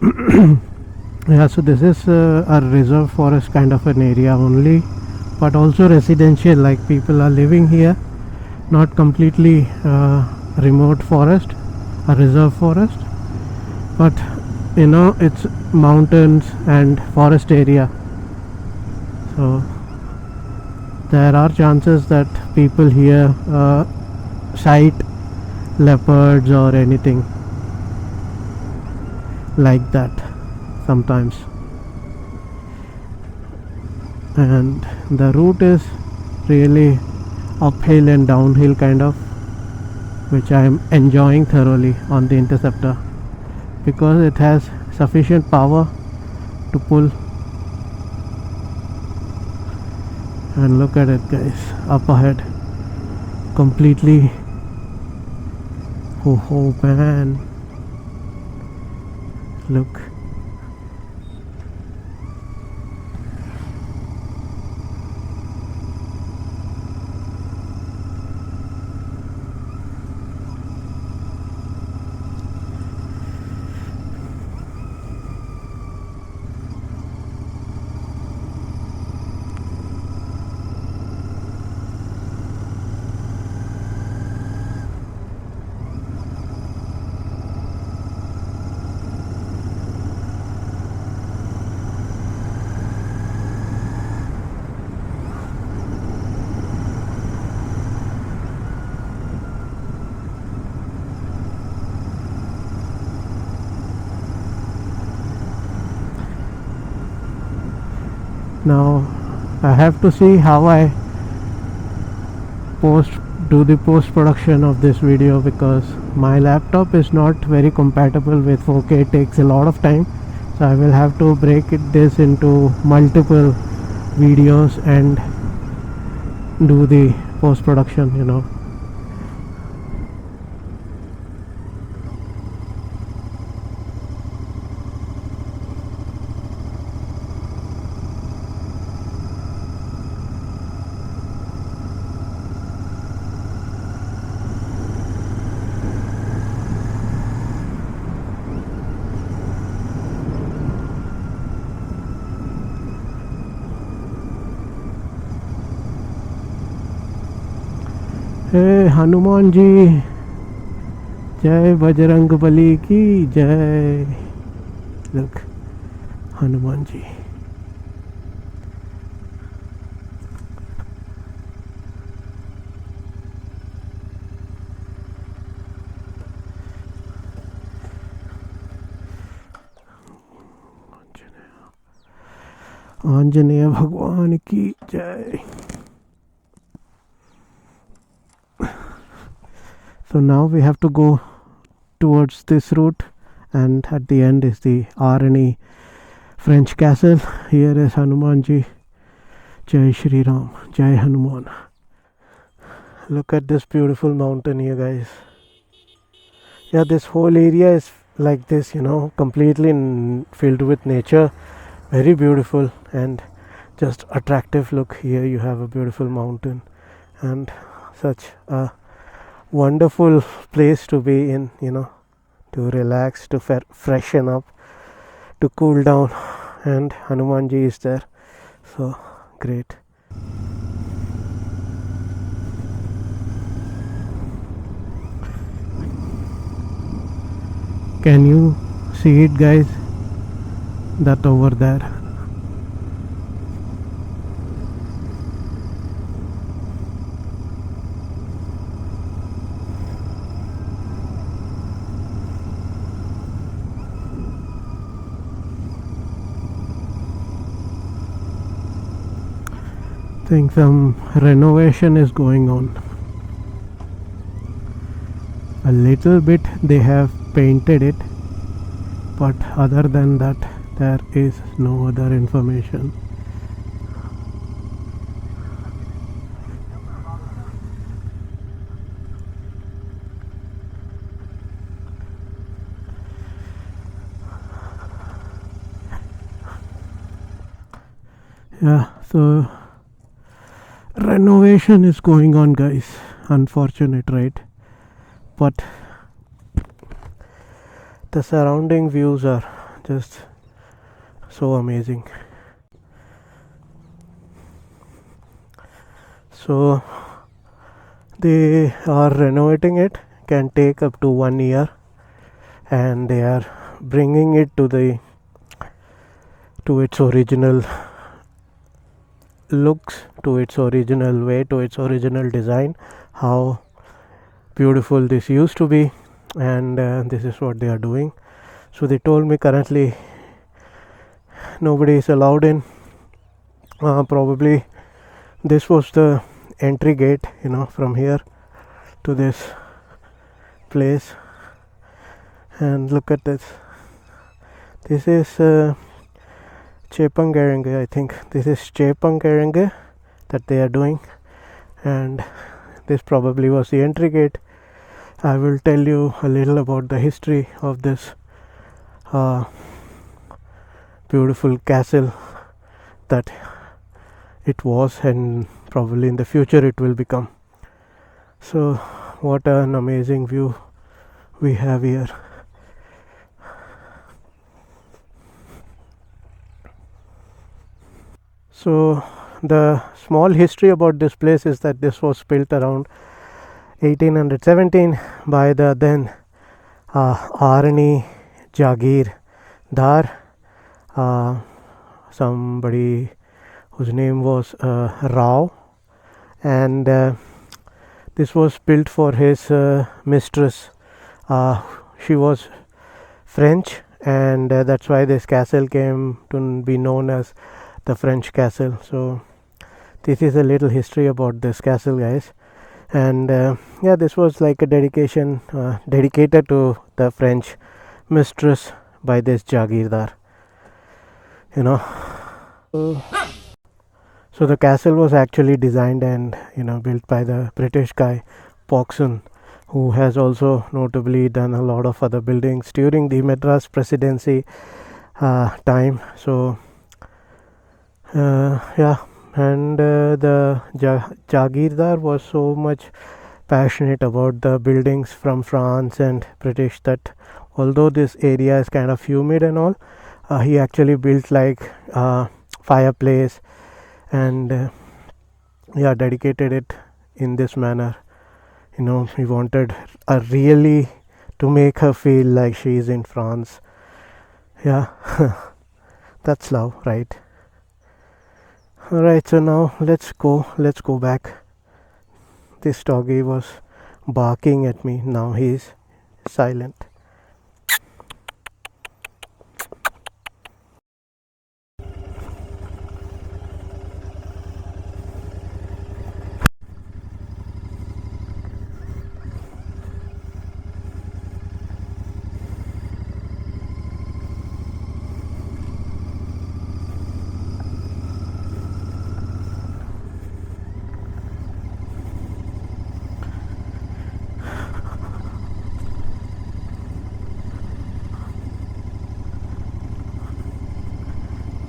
Yeah, so this is a reserve forest kind of an area only, but also residential, like people are living here, not completely remote forest, a reserve forest, but it's mountains and forest area. So there are chances that people here sight leopards or anything like that sometimes. And the route is really uphill and downhill kind of, which I am enjoying thoroughly on the Interceptor because it has sufficient power to pull. And look at it, guys, up ahead, completely. Oh man, look. Now I have to see how I do the post production of this video, because my laptop is not very compatible with 4K. It takes a lot of time, so I will have to break this into multiple videos and do the post production, Hey Hanuman ji, Jai Bajrang Bali ki Jai. Look, Hanuman ji. Anjaneya भगवान की जय. So now we have to go towards this route, and at the end is the Arani French castle. Here is Hanumanji. Jai Shri Ram, Jai Hanuman. Look at this beautiful mountain here, guys. Yeah, this whole area is like this, completely filled with nature. Very beautiful and just attractive. Look, here you have a beautiful mountain and such a wonderful place to be in, to relax, to freshen up, to cool down, and Hanumanji is there. So great. Can you see it, guys? That over there. I think some renovation is going on. A little bit they have painted it, but other than that there is no other information. Yeah, so renovation is going on, guys. Unfortunate, right? But the surrounding views are just so amazing. So they are renovating it, can take up to 1 year, and they are bringing it to its original looks, to its original way, to its original design, how beautiful this used to be. And this is what they are doing. So they told me currently nobody is allowed in. Probably this was the entry gate, from here to this place. And look at this. This is Chepangarenge, I think. This is Chepangarenge that they are doing, and this probably was the entry gate. I will tell you a little about the history of this beautiful castle that it was, and probably in the future it will become. So what an amazing view we have here. So the small history about this place is that this was built around 1817 by the then Arani Jagir Dar, somebody whose name was Rao, and this was built for his mistress. She was French, and that's why this castle came to be known as the French castle. So this is a little history about this castle, guys. And yeah, this was like a dedicated to the French mistress by this Jagirdar, so the castle was actually designed and built by the British guy Pogson, who has also notably done a lot of other buildings during the Madras presidency time. So yeah, and the Jagirdar was so much passionate about the buildings from France and British that although this area is kind of humid and all, he actually built like fireplace and yeah, dedicated it in this manner. He wanted really to make her feel like she is in France. Yeah. That's love, right? Alright, so now let's go back. This doggy was barking at me, now he's silent.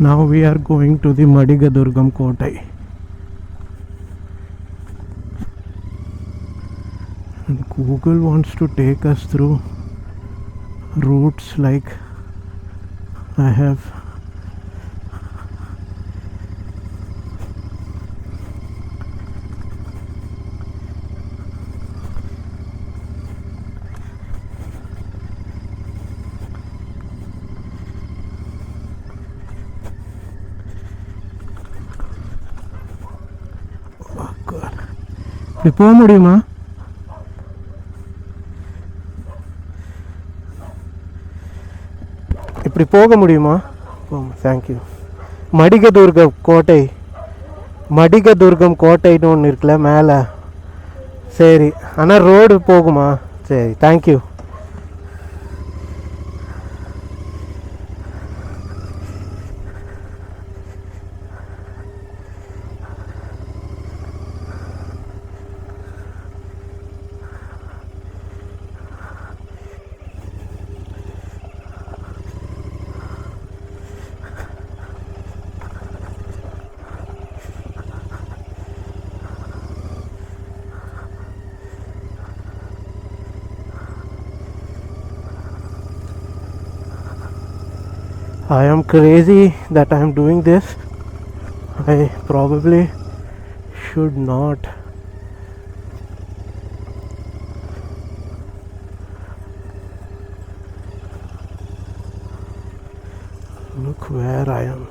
Now we are going to the Madigadurgam Kotai. And Google wants to take us through routes like I have. இப்படி போக முடியுமா? இப்படி போக முடியுமா? Thank you. மடிகதுர்கம் கோட்டை, மடிகதுர்கம் கோட்டைன்னு ஒன்று இருக்குல்ல மேலே. சரி, ஆனால் ரோடு போகுமா? சரி, thank you. I am crazy that I am doing this. I probably should not. Look where I am.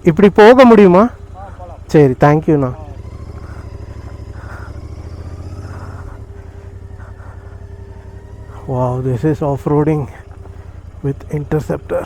இப்படி போக முடியுமா? சரி, தேங்க்யூண்ணா. Wow, this is off-roading with Interceptor.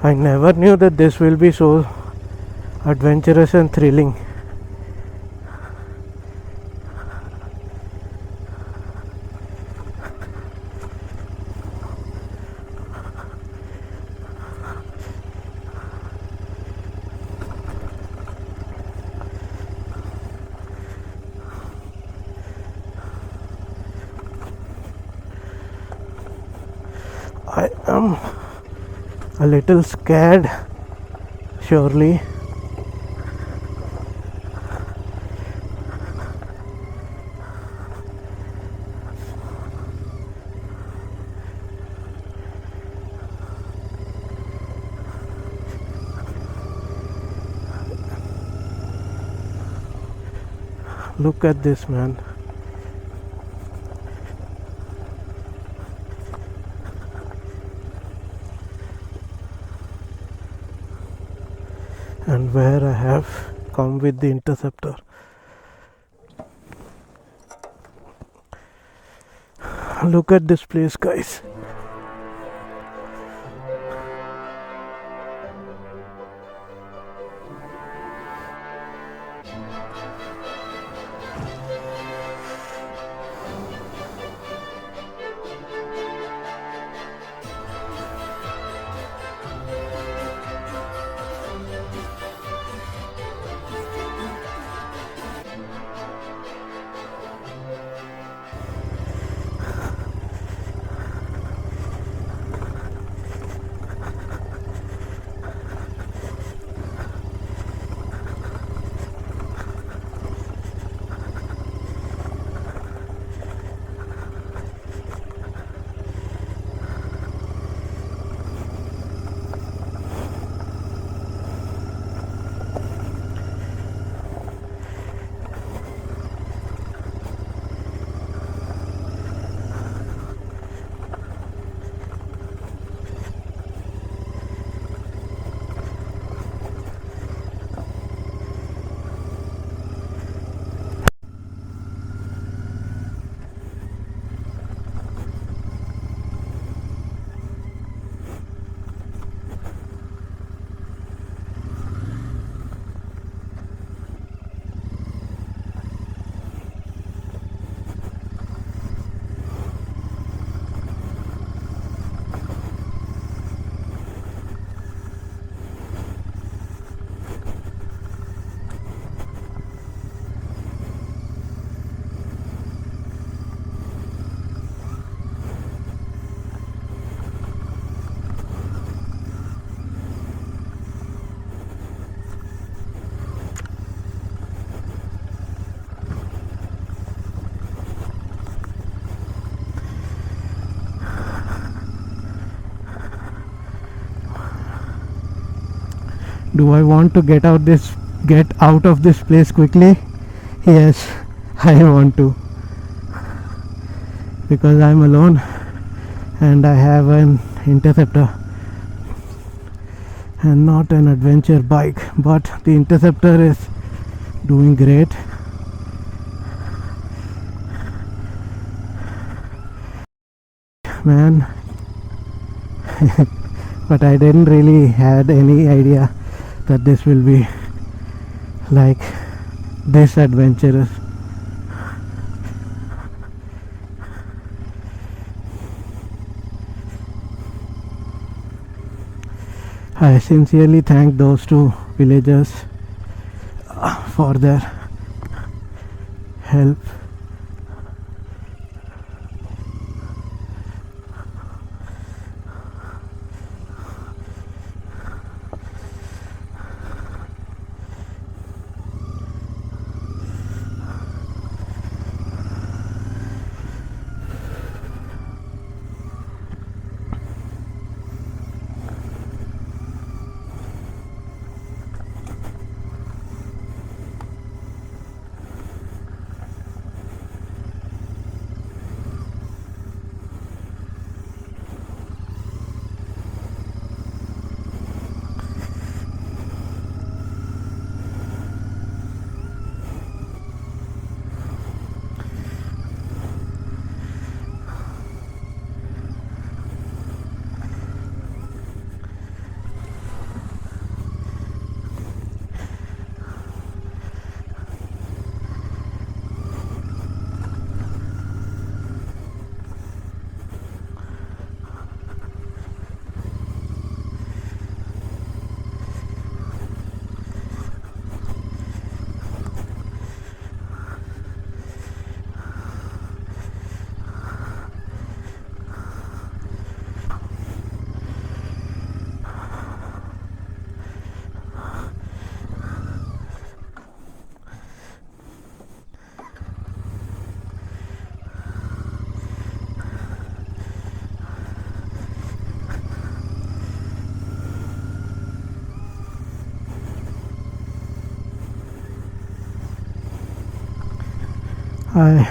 I never knew that this will be so adventurous and thrilling. I am a little scared, surely. Look at this, man. And where I have come with the Interceptor. Look at this place, guys. Do I want to get out of this place quickly? Yes, I want to, because I'm alone and I have an Interceptor and not an adventure bike, but the Interceptor is doing great. man. But I didn't really had any idea that this will be like this adventurous. I sincerely thank those two villagers for their help. I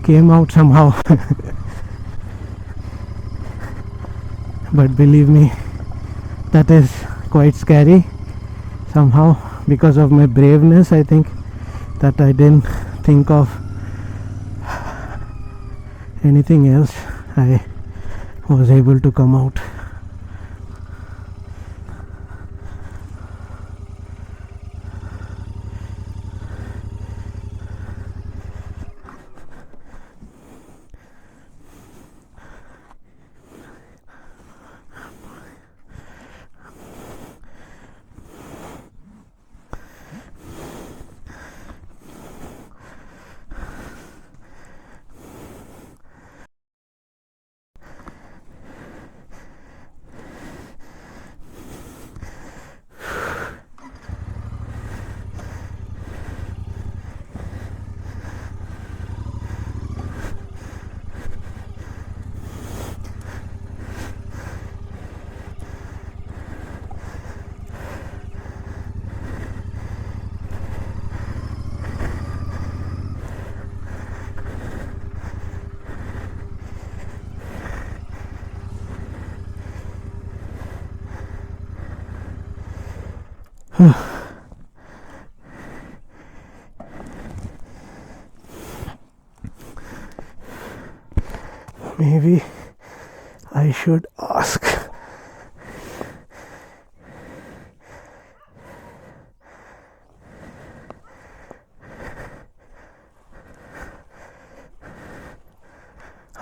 came out somehow. But believe me, that is quite scary somehow because of my braveness. I think that I didn't think of anything else. I was able to come out. Maybe I should ask.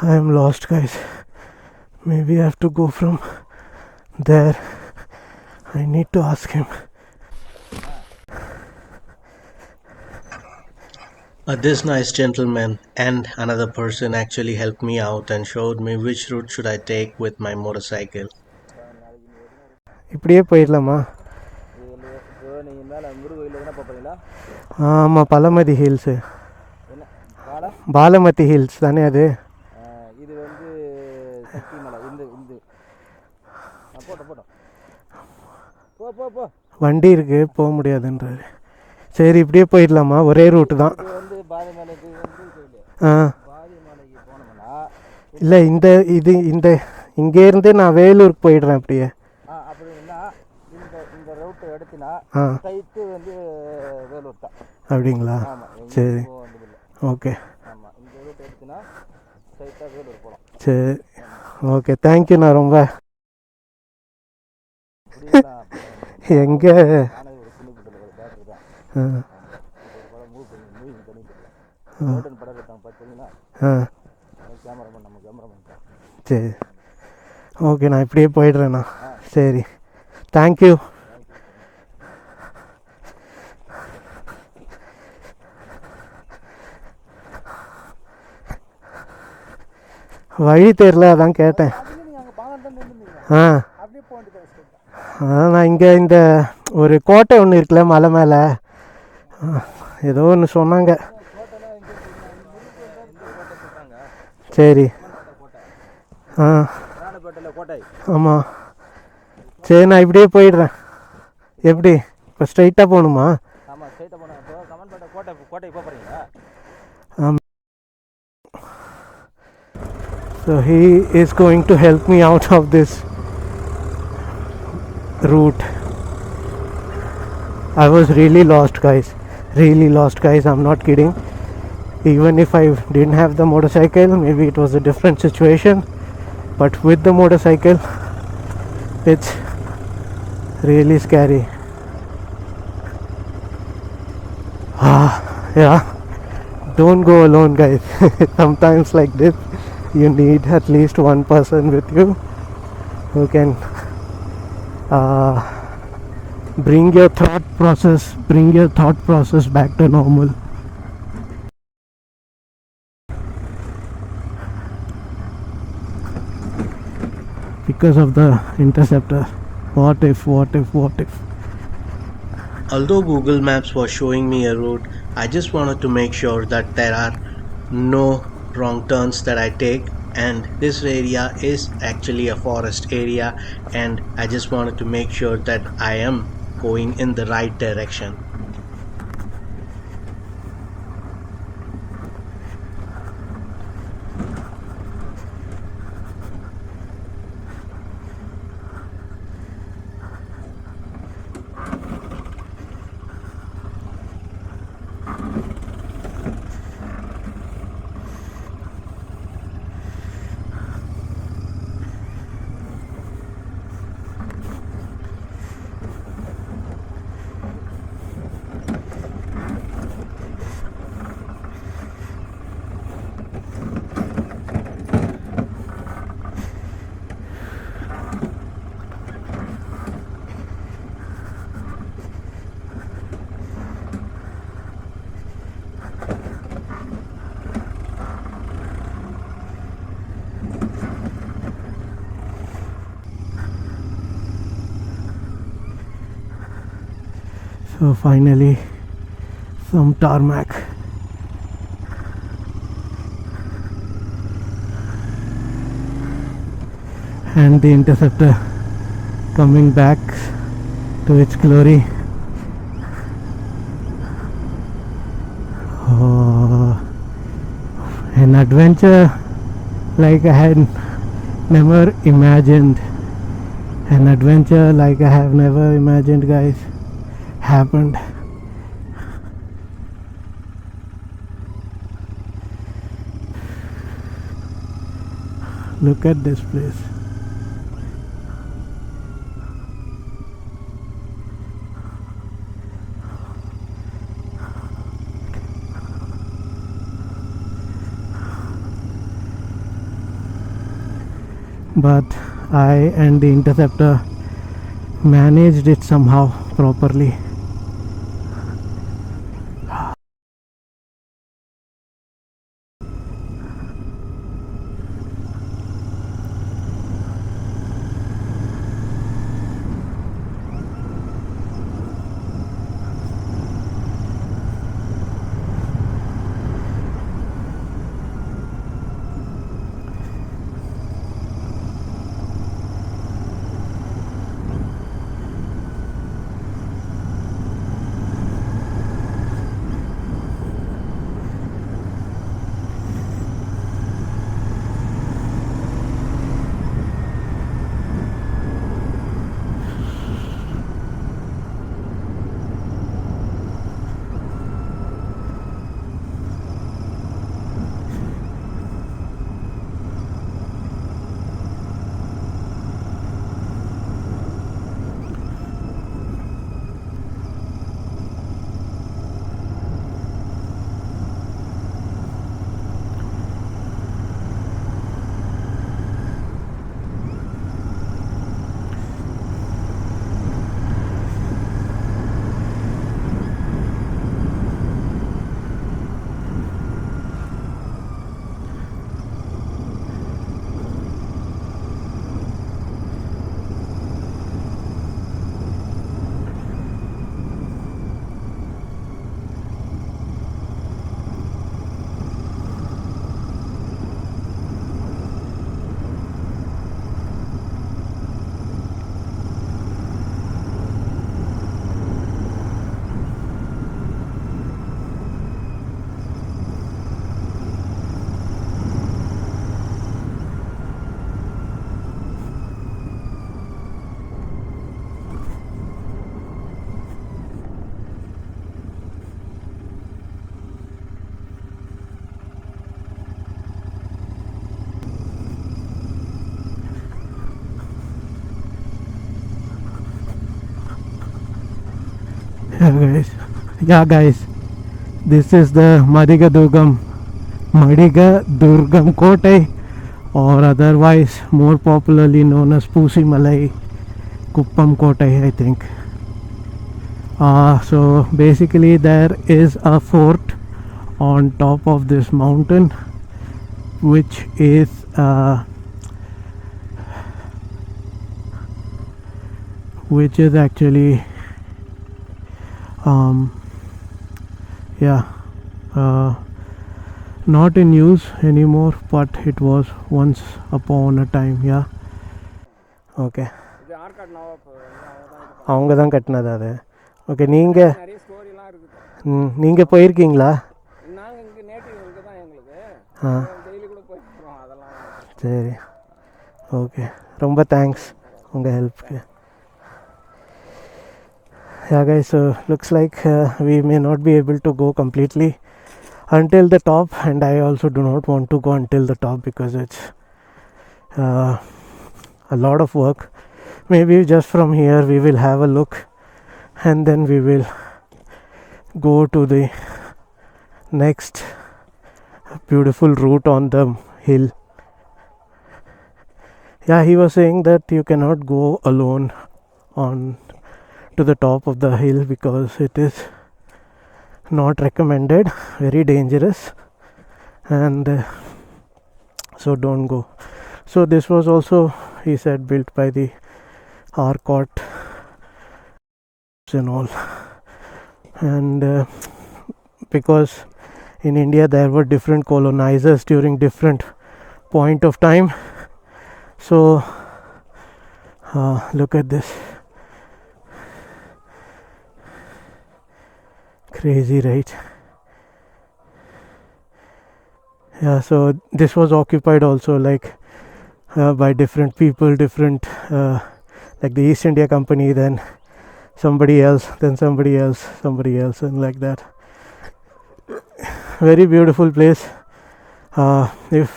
I am lost, guys. Maybe I have to go from there. I need to ask him. This nice gentleman and another person actually helped me out and showed me which route should I take with my motorcycle. இப்படியே போயிடலாமா? ஆமாம், பழமதி hills, Balamathi hills தானே அது? இது வந்து சக்திமலை. வண்டி இருக்கு, போக முடியாதுன்றாரு. சரி, இப்படியே போயிடலாமா? ஒரே ரூட்டு தான். ஆ இல்லை, இந்த இங்கேருந்து நான் வேலூருக்கு போயிடுறேன் அப்படியே. அப்படிங்களா? சரி, ஓகே. சரி ஓகே தேங்க்யூண்ணா ரொம்ப. எங்கே சரி ஓகே நான் இப்படியே போயிடுறேண்ணா. சரி தேங்க்யூ. வழி தெரில அதான் கேட்டேன். அதான் நான் இங்கே இந்த ஒரு கோட்டை ஒன்று இருக்குல்ல மலை மேலே, ஏதோ ஒன்று சொன்னாங்க. சரி ஆமாம் சரி நான் இப்படியே போயிடுறேன். எப்படி இப்போ ஸ்ட்ரைட்டாக போகணுமா? So he is going to help me out of this route. I was really lost guys, I'm not kidding. Even if I didn't have the motorcycle, maybe it was a different situation, but with the motorcycle it's really scary. Yeah, don't go alone guys. Sometimes like this you need at least one person with you who can bring your thought process back to normal. Because of the Interceptor. What if? Although Google Maps was showing me a route, I just wanted to make sure that there are no wrong turns that I take, and this area is actually a forest area, and I just wanted to make sure that I am going in the right direction. So finally some tarmac. And the Interceptor coming back to its glory. Oh, an adventure like I had never imagined. An adventure like I have never imagined, guys, happened. Look at this place. But I and the Interceptor managed it somehow properly. guys, this is the Madiga Durgam Kotai, or otherwise more popularly known as Pusi Malai Kuppam Kotai, I think. So basically there is a fort on top of this mountain, which is actually not in use anymore, but it was once upon a time. Okay, அவங்க தான் கட்டினது அது. Okay, நீங்கள் போயிருக்கீங்களா? சரி, okay, ரொம்ப thanks உங்கள் ஹெல்ப்க்கு. Guys, so looks like we may not be able to go completely until the top, and I also do not want to go until the top because it's a lot of work. Maybe just from here we will have a look, and then we will go to the next beautiful route on the hill. He was saying that you cannot go alone on to the top of the hill because it is not recommended, very dangerous, and so don't go. So this was also, he said, built by the Arcot and all, and because in India there were different colonizers during different point of time. So look at this, crazy, right? So this was occupied also, like by different people, different like the East India Company, then somebody else, and like that. Very beautiful place. If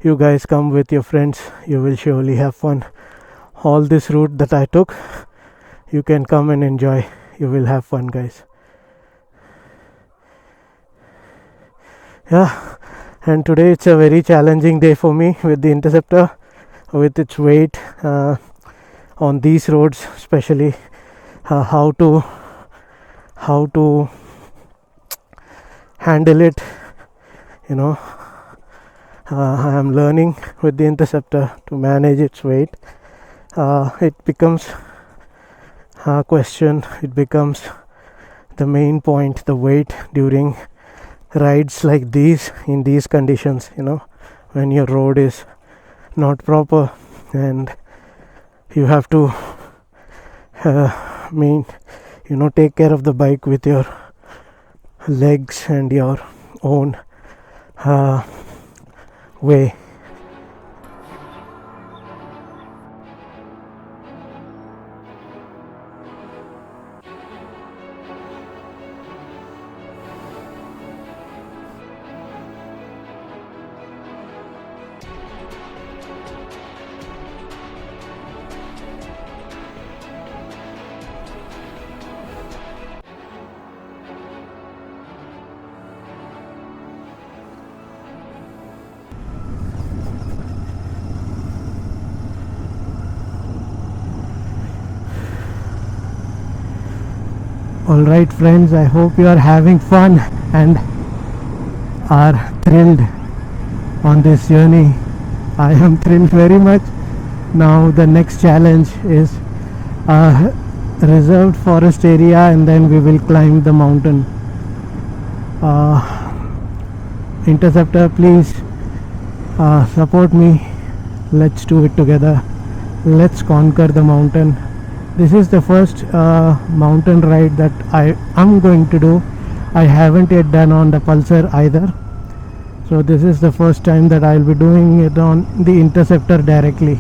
you guys come with your friends, you will surely have fun. All this route that I took, you can come and enjoy. You will have fun, guys. And today it's a very challenging day for me with the Interceptor, with its weight on these roads, especially how to handle it. I am learning with the Interceptor to manage its weight. It becomes a question, it becomes the main point, the weight during rides like these, in these conditions, when your road is not proper and you have to take care of the bike with your legs and your own way. Alright friends, I hope you are having fun and are thrilled on this journey. I am thrilled very much. Now the next challenge is a reserved forest area, and then we will climb the mountain. Interceptor, please support me. Let's do it together. Let's conquer the mountain. This is the first mountain ride that I am going to do. I haven't yet done on the Pulsar either, so this is the first time that I will be doing it on the Interceptor directly.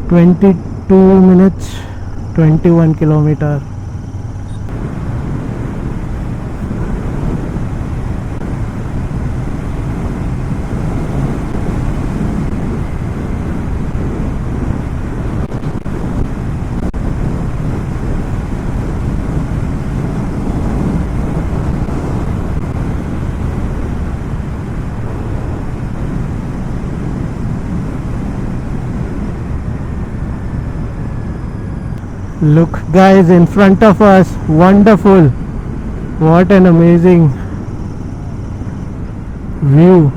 (22 minutes, 21 kilometer). Look, guys, in front of us, wonderful. What an amazing view.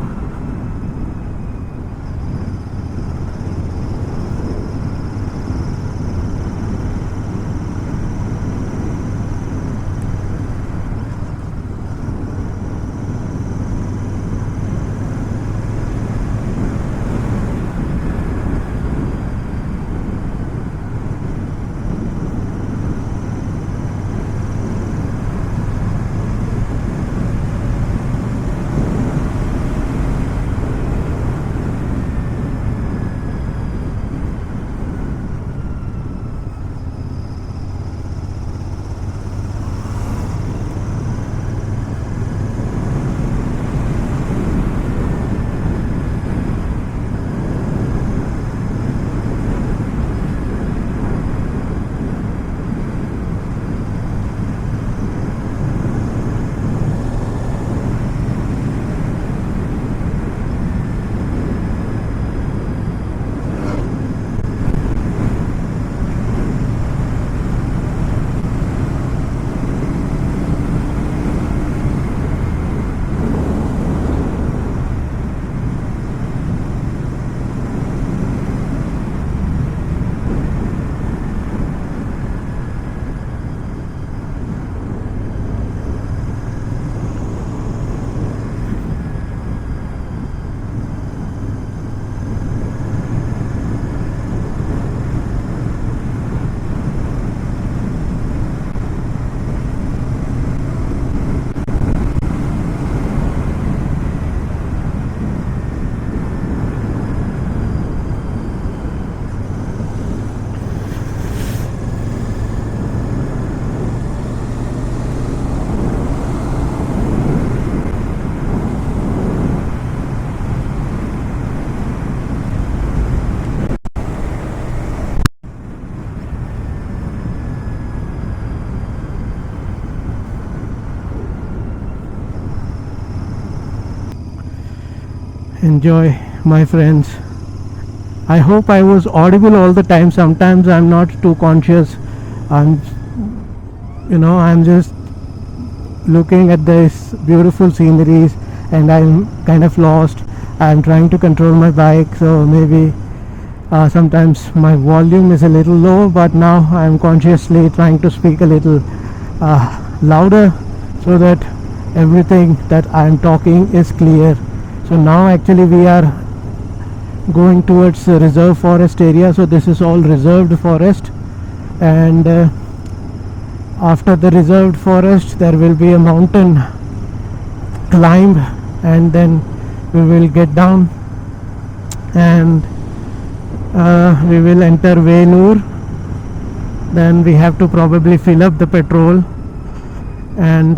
Enjoy, my friends. I hope I was audible all the time. Sometimes I'm not too conscious. I'm, I'm just looking at this beautiful sceneries and I'm kind of lost. I'm trying to control my bike, so maybe sometimes my volume is a little low, but now I'm consciously trying to speak a little louder so that everything that I'm talking is clear. So now actually we are going towards the reserve forest area, so this is all reserved forest, and after the reserved forest there will be a mountain climb, and then we will get down and we will enter Velur. Then we have to probably fill up the petrol, and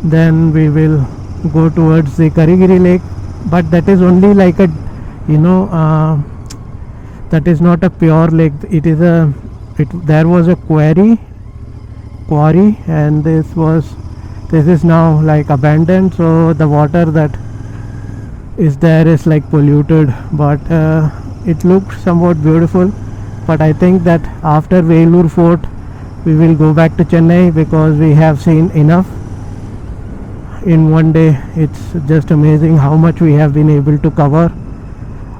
then we will go towards the Karigiri lake, but that is only like a that is not a pure lake. It is there was a quarry, and this is now like abandoned, so the water that is there is like polluted, but it looked somewhat beautiful. But I think that after Velur Fort we will go back to Chennai, because we have seen enough in one day. It's just amazing how much we have been able to cover.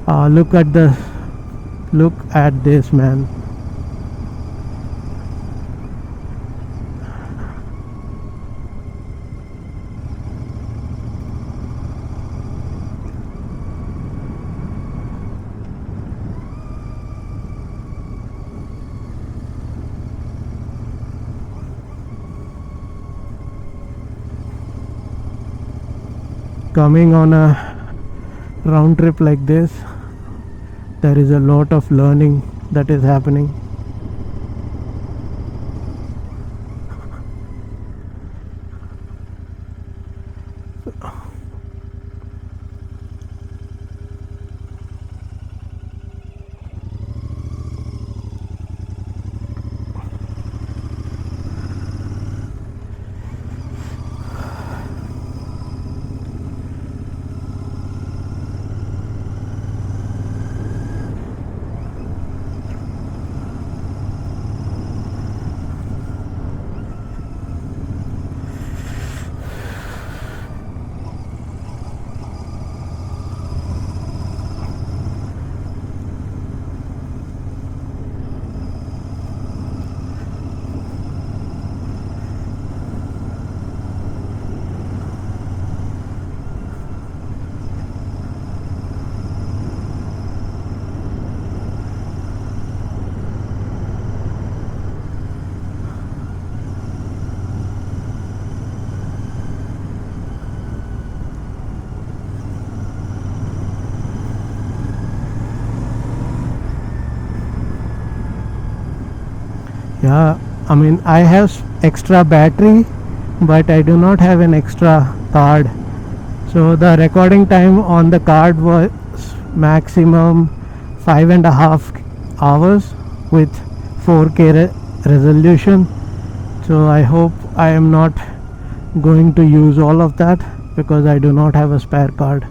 Look at this, man. Coming on a round trip like this, there is a lot of learning that is happening. Yeah, I mean, I have extra battery, but I do not have an extra card. So the recording time on the card was maximum 5.5 hours with 4K resolution. So I hope I am not going to use all of that because I do not have a spare card.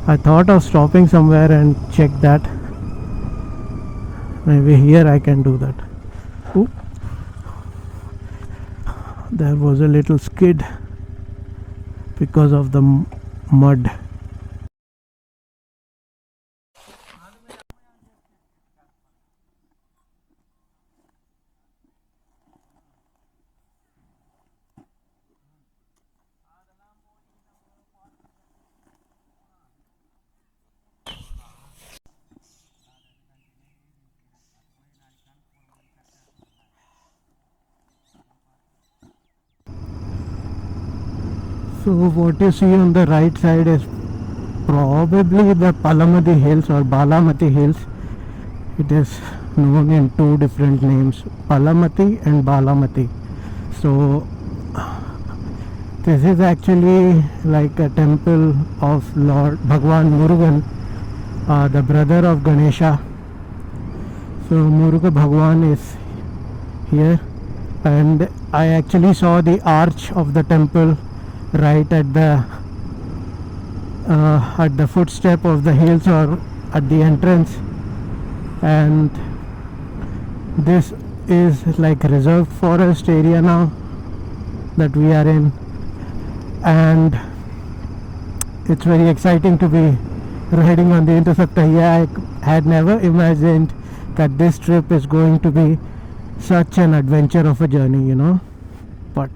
I thought of stopping somewhere and check that. Maybe here I can do that. Ooh, there was a little skid because of the mud. So what you see on the right side is probably the Palamati Hills or Balamati Hills. It is known in two different names, Palamati and Balamati. So this is actually like a temple of Lord Bhagwan Murugan, the brother of Ganesha. So Muruga Bhagwan is here, and I actually saw the arch of the temple right at the footstep of the hills or at the entrance. And this is like reserved forest area now that we are in, and it's very exciting to be riding on the Interceptor. Yeah, I had never imagined that this trip is going to be such an adventure of a journey, but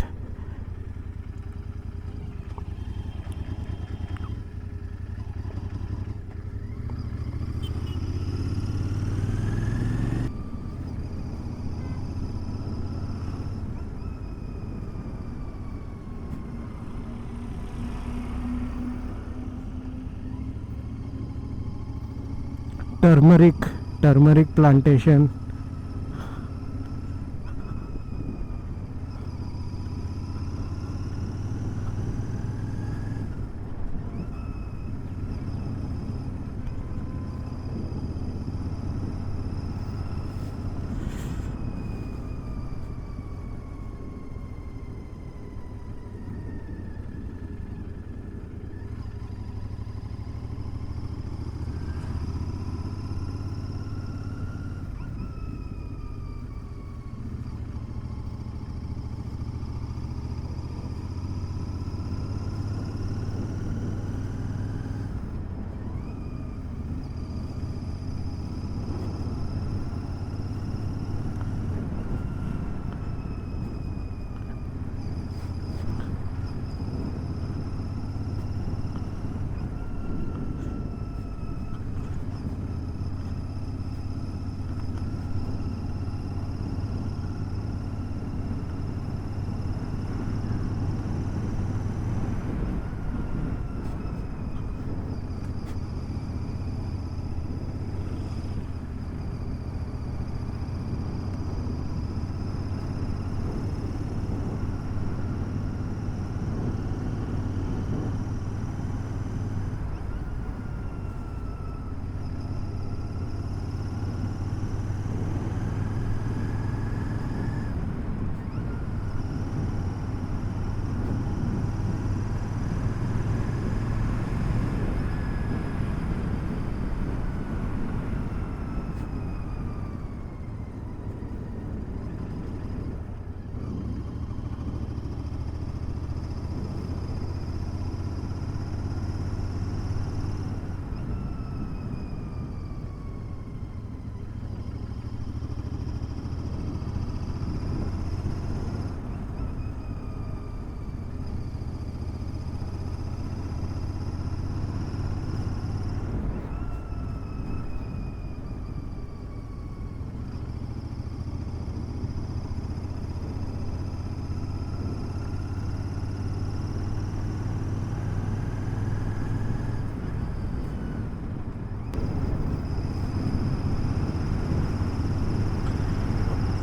turmeric plantation.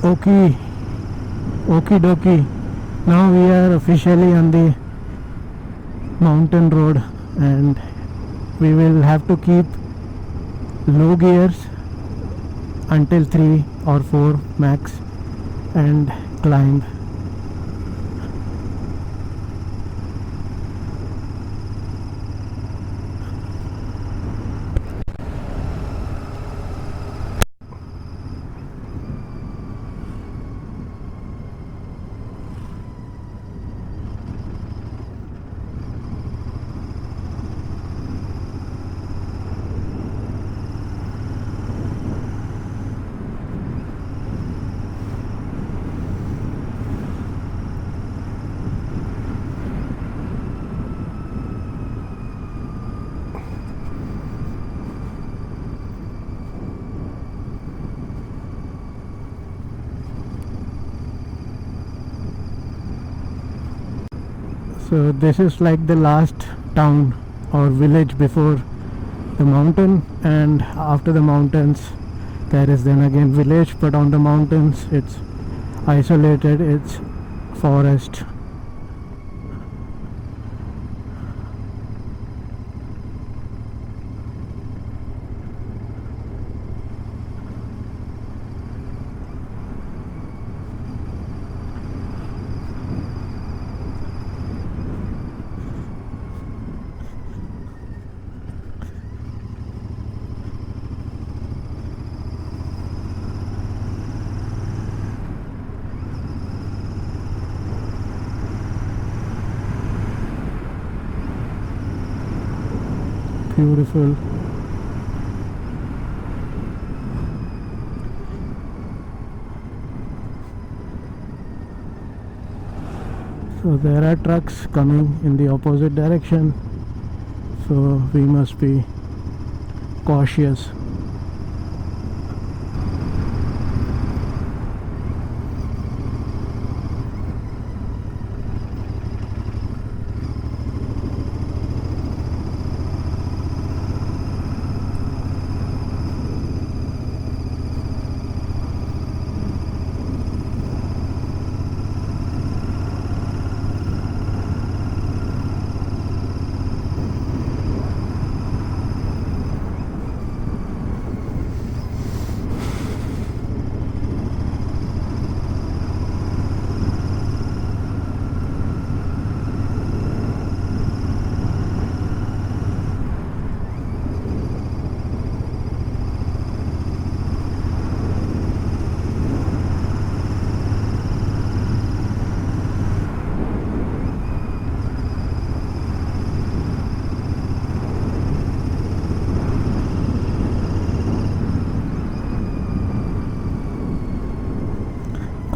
Okay, okie dokie. Now we are officially on the mountain road, and we will have to keep low gears until 3 or 4 max and climb. So this is like the last town or village before the mountain, and after the mountains there is then again village, but on the mountains it's isolated, it's forest. Beautiful. So there are trucks coming in the opposite direction, so we must be cautious.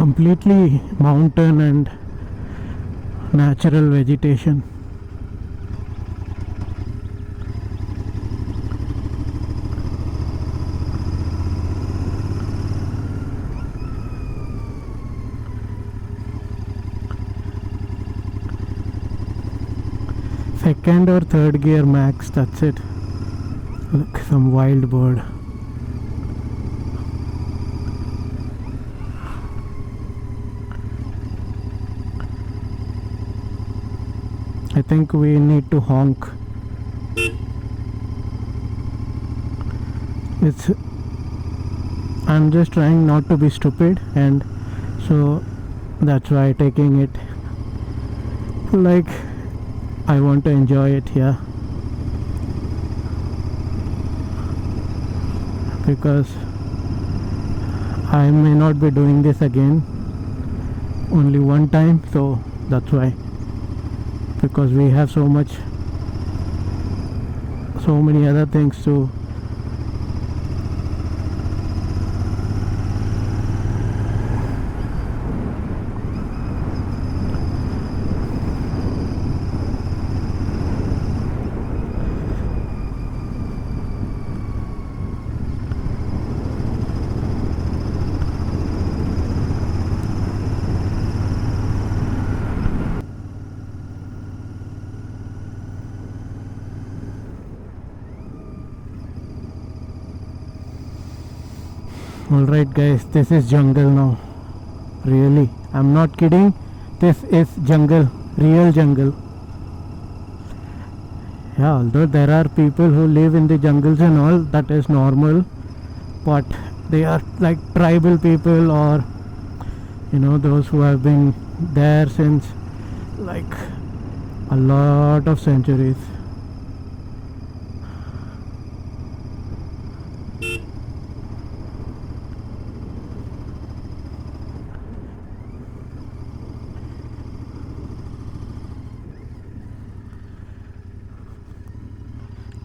Completely mountain and natural vegetation. Second or third gear max, that's it. Look, some wild bird. I think we need to honk. I'm just trying not to be stupid, and so that's why taking it like I want to enjoy it here, because I may not be doing this again, only one time, so that's why, because we have so many other things to Alright guys, this is jungle now. Really, I'm not kidding. This is jungle, real jungle. Yeah, although there are people who live in the jungles and all, that is normal, but they are like tribal people, or those who have been there since like a lot of centuries.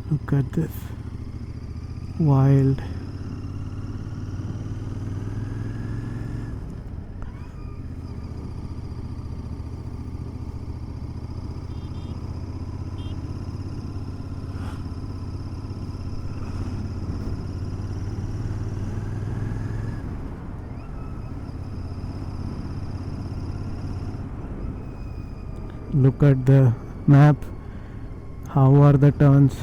Look at this wild. Look at the map. How are the turns?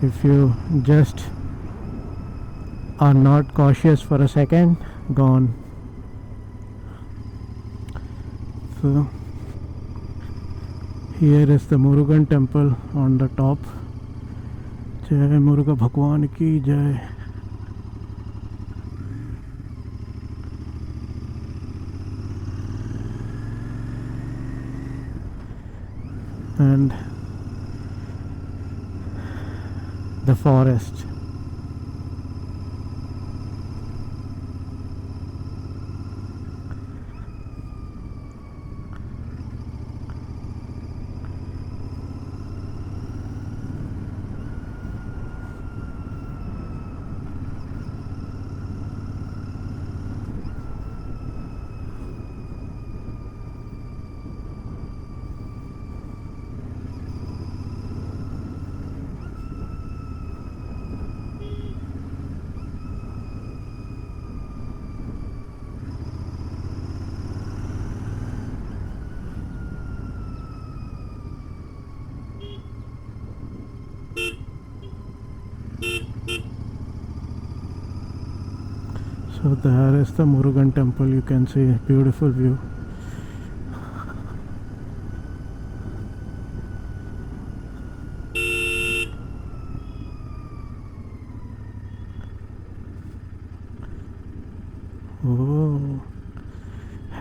If you just are not cautious for a second, gone. So here is the Murugan temple on the top. Jai Muruga Bhagwan ki jai. And the forest. So there is the Murugan temple. You can see beautiful view. Oh,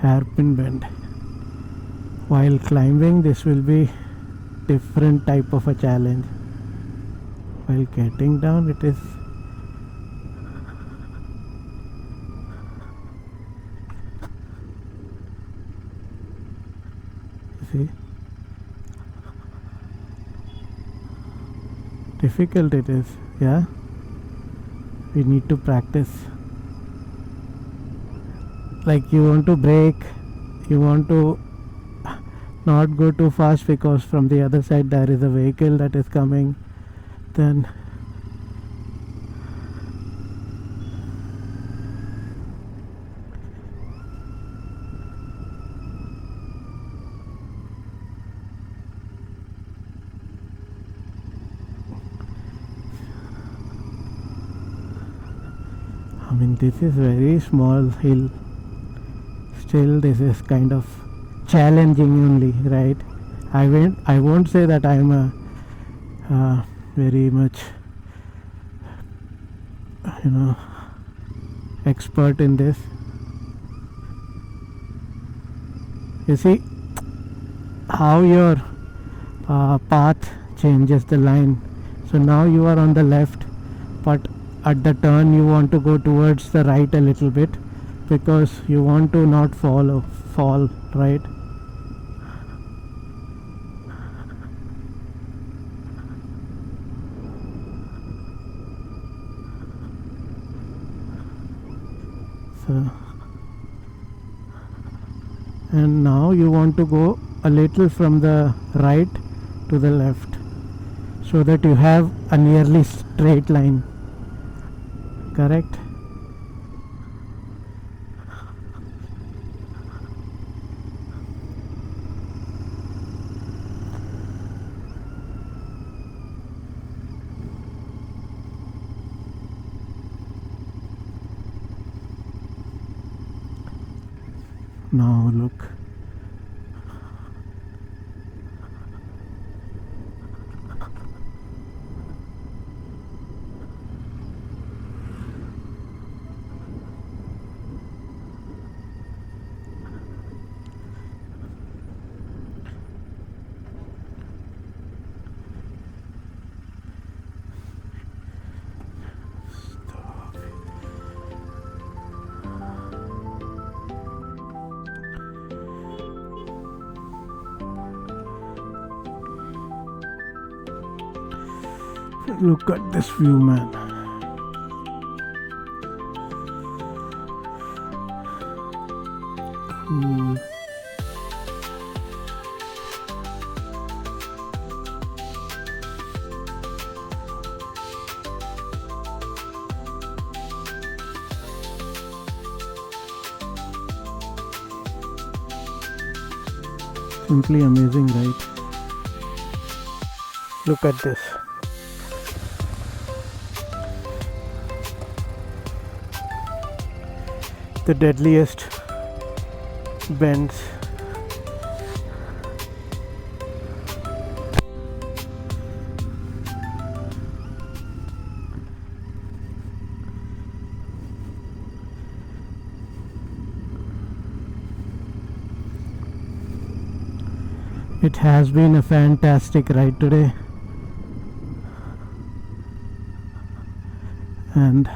hairpin bend. While climbing, this will be different type of a challenge. While getting down, it is see difficult it is. Yeah, we need to practice. Like you want to brake, you want to not go too fast because from the other side there is a vehicle that is coming. Then I mean, this is very small hill. Still, this is kind of challenging only, right? I won't say that I'm a very much expert in this. You see how your path changes the line. So now you are on the left, but at the turn you want to go towards the right a little bit because you want to not fall, right? So, and now you want to go a little from the right to the left so that you have a nearly straight line. Correct? Now look. Look at this view, man. Cool. Simply amazing, right? Look at this. The deadliest bends. It has been a fantastic ride today, and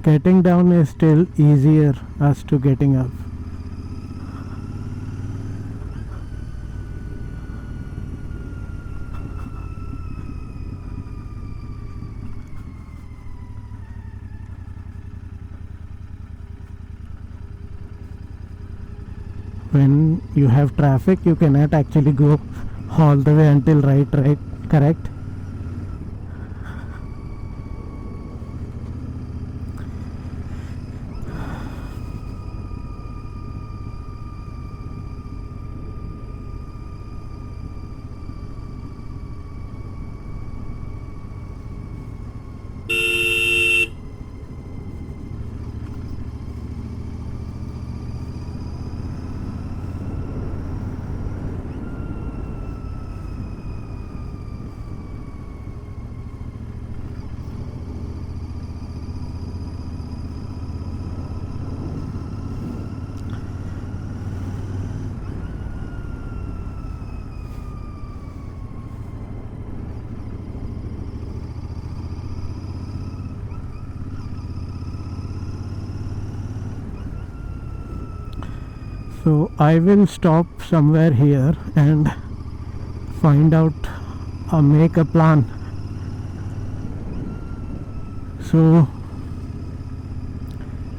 getting down is still easier as to getting up. When you have traffic, you cannot actually go all the way until right, correct? So I will stop somewhere here and find out or make a plan. So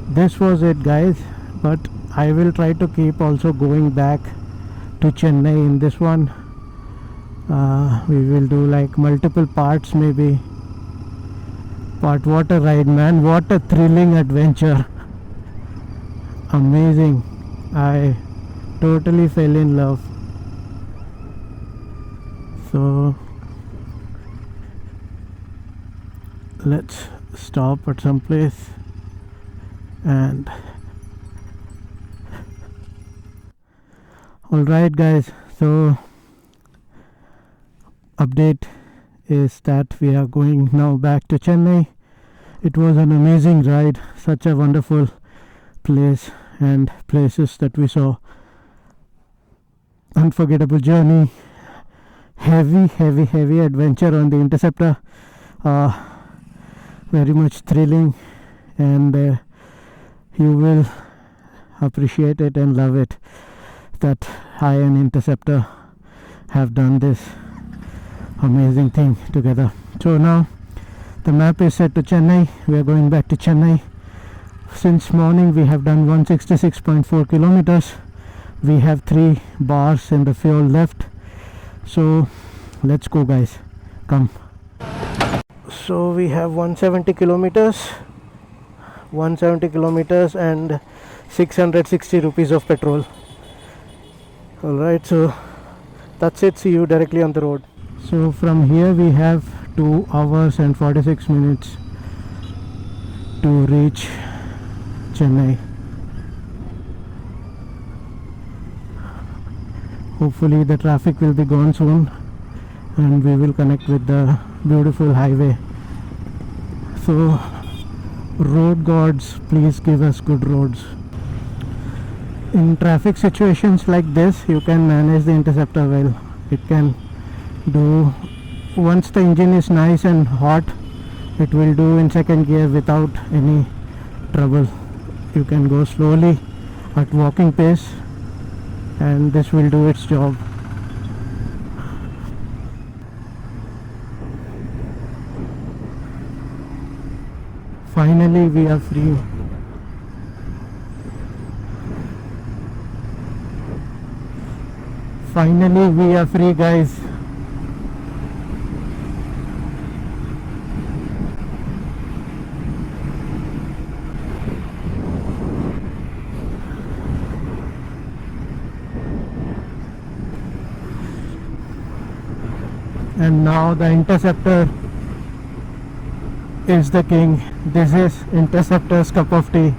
this was it, guys, but I will try to keep also going back to Chennai in this one. We will do like multiple parts, maybe. But what a ride, man, what a thrilling adventure. Amazing. I totally fell in love. So let's stop at some place and alright, guys, so update is that we are going now back to Chennai. It was an amazing ride, such a wonderful place and places that we saw. Unforgettable journey, heavy adventure on the Interceptor, very much thrilling, and you will appreciate it and love it that I and Interceptor have done this amazing thing together. So now the map is set to Chennai. We are going back to Chennai. Since morning we have done 166.4 kilometers. We have 3 bars in the fuel left, so let's go guys, come. So we have 170 kilometers and 660 rupees of petrol. Alright, so that's it. See you directly on the road. So from here we have 2 hours and 46 minutes to reach Chennai. Hopefully the traffic will be gone soon and we will connect with the beautiful highway. So road gods, please give us good roads. In traffic situations like this, you can manage the Interceptor well. It can do, once the engine is nice and hot, it will do in second gear without any trouble. You can go slowly at walking pace and this will do its job. Finally we are free. Finally we are free guys. And now the Interceptor is the king. This is Interceptor's cup of tea.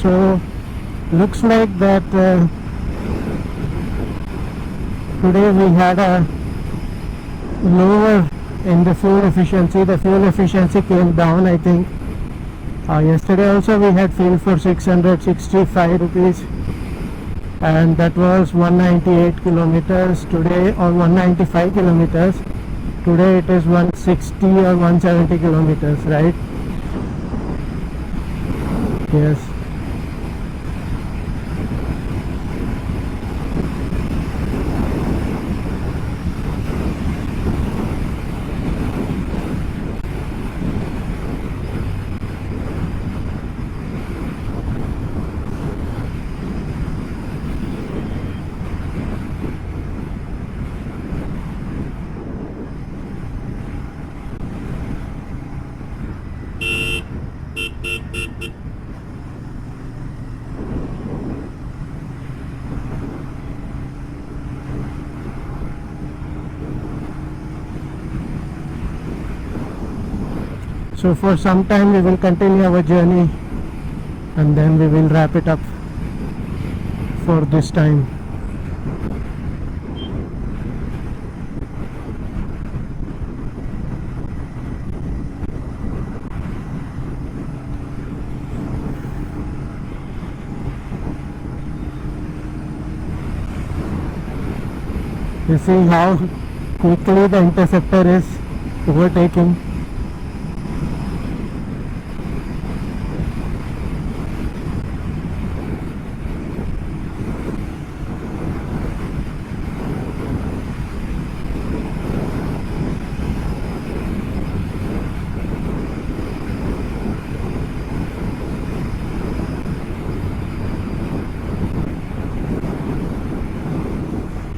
So looks like that today we had a lower in the fuel efficiency. The fuel efficiency came down, I think. Yesterday also we had fuel for 665 rupees and that was 198 kilometers today, or 195 kilometers. Today it is 160 or 170 kilometers, right? Yes. So for some time we will continue our journey and then we will wrap it up for this time. You see how quickly the Interceptor is overtaking.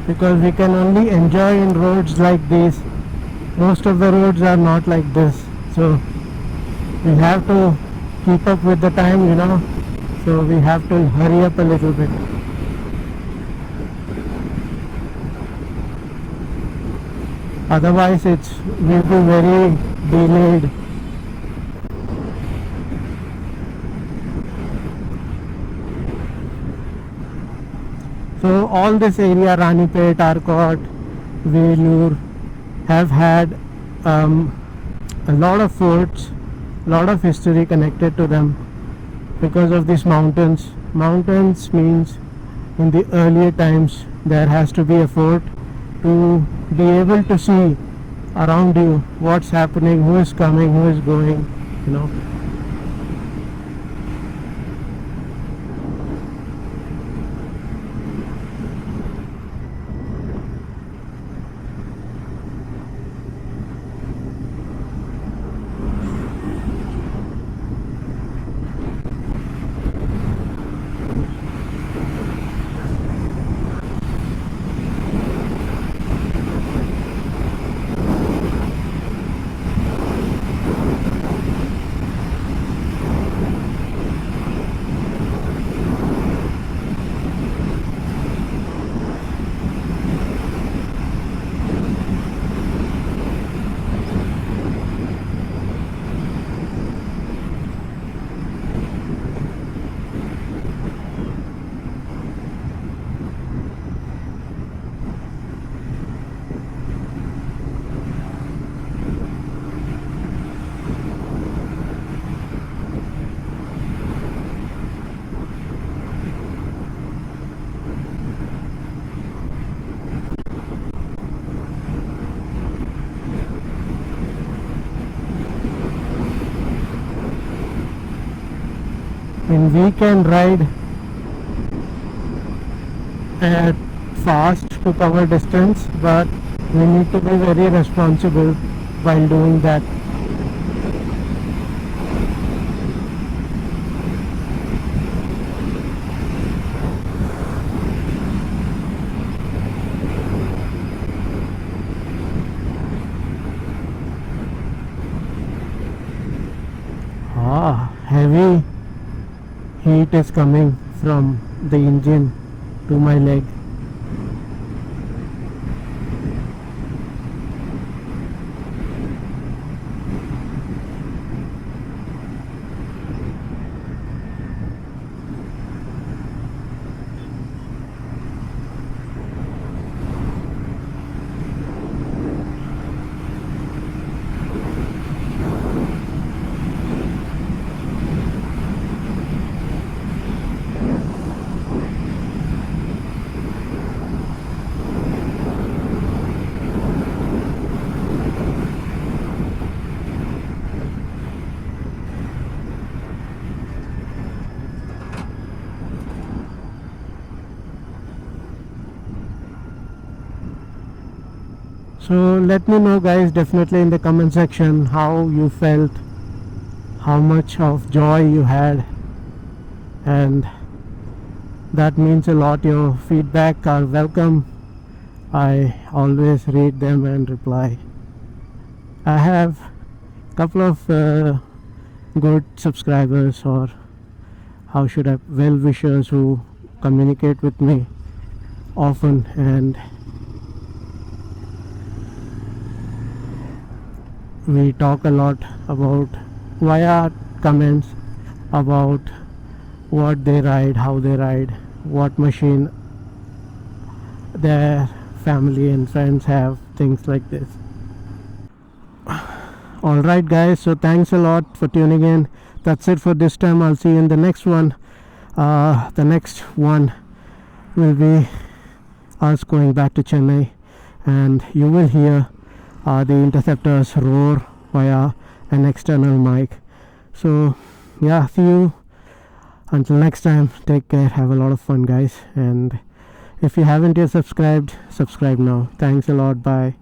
Because we can only enjoy in roads like this. Most of the roads are not like this, so we have to keep up with the time, you know, so we have to hurry up a little bit. Otherwise it's will be very delayed. So all this area, Ranipet, Arcot, Velur, have had a lot of forts, a lot of history connected to them because of these mountains. Mountains means in the earlier times there has to be a fort to be able to see around you what's happening, who is coming, who is going, you know. And we can ride at fast to cover distance, but we need to be very responsible while doing that. Heavy heat is coming from the engine to my leg. So let me know guys, definitely in the comment section, how you felt, how much of joy you had, and that means a lot. Your feedback are welcome. I always read them and reply. I have a couple of good subscribers, or how should I, well-wishers, who communicate with me often, and we talk a lot about, via comments, about what they ride, how they ride, what machine their family and friends have, things like this. Alright guys, so thanks a lot for tuning in. That's it for this time. I'll see you in the next one. The next one will be us going back to Chennai, and you will hear the Interceptor's roar via an external mic. So yeah, see you until next time. Take care, have a lot of fun guys, and if you haven't yet subscribed, subscribe now. Thanks a lot, bye.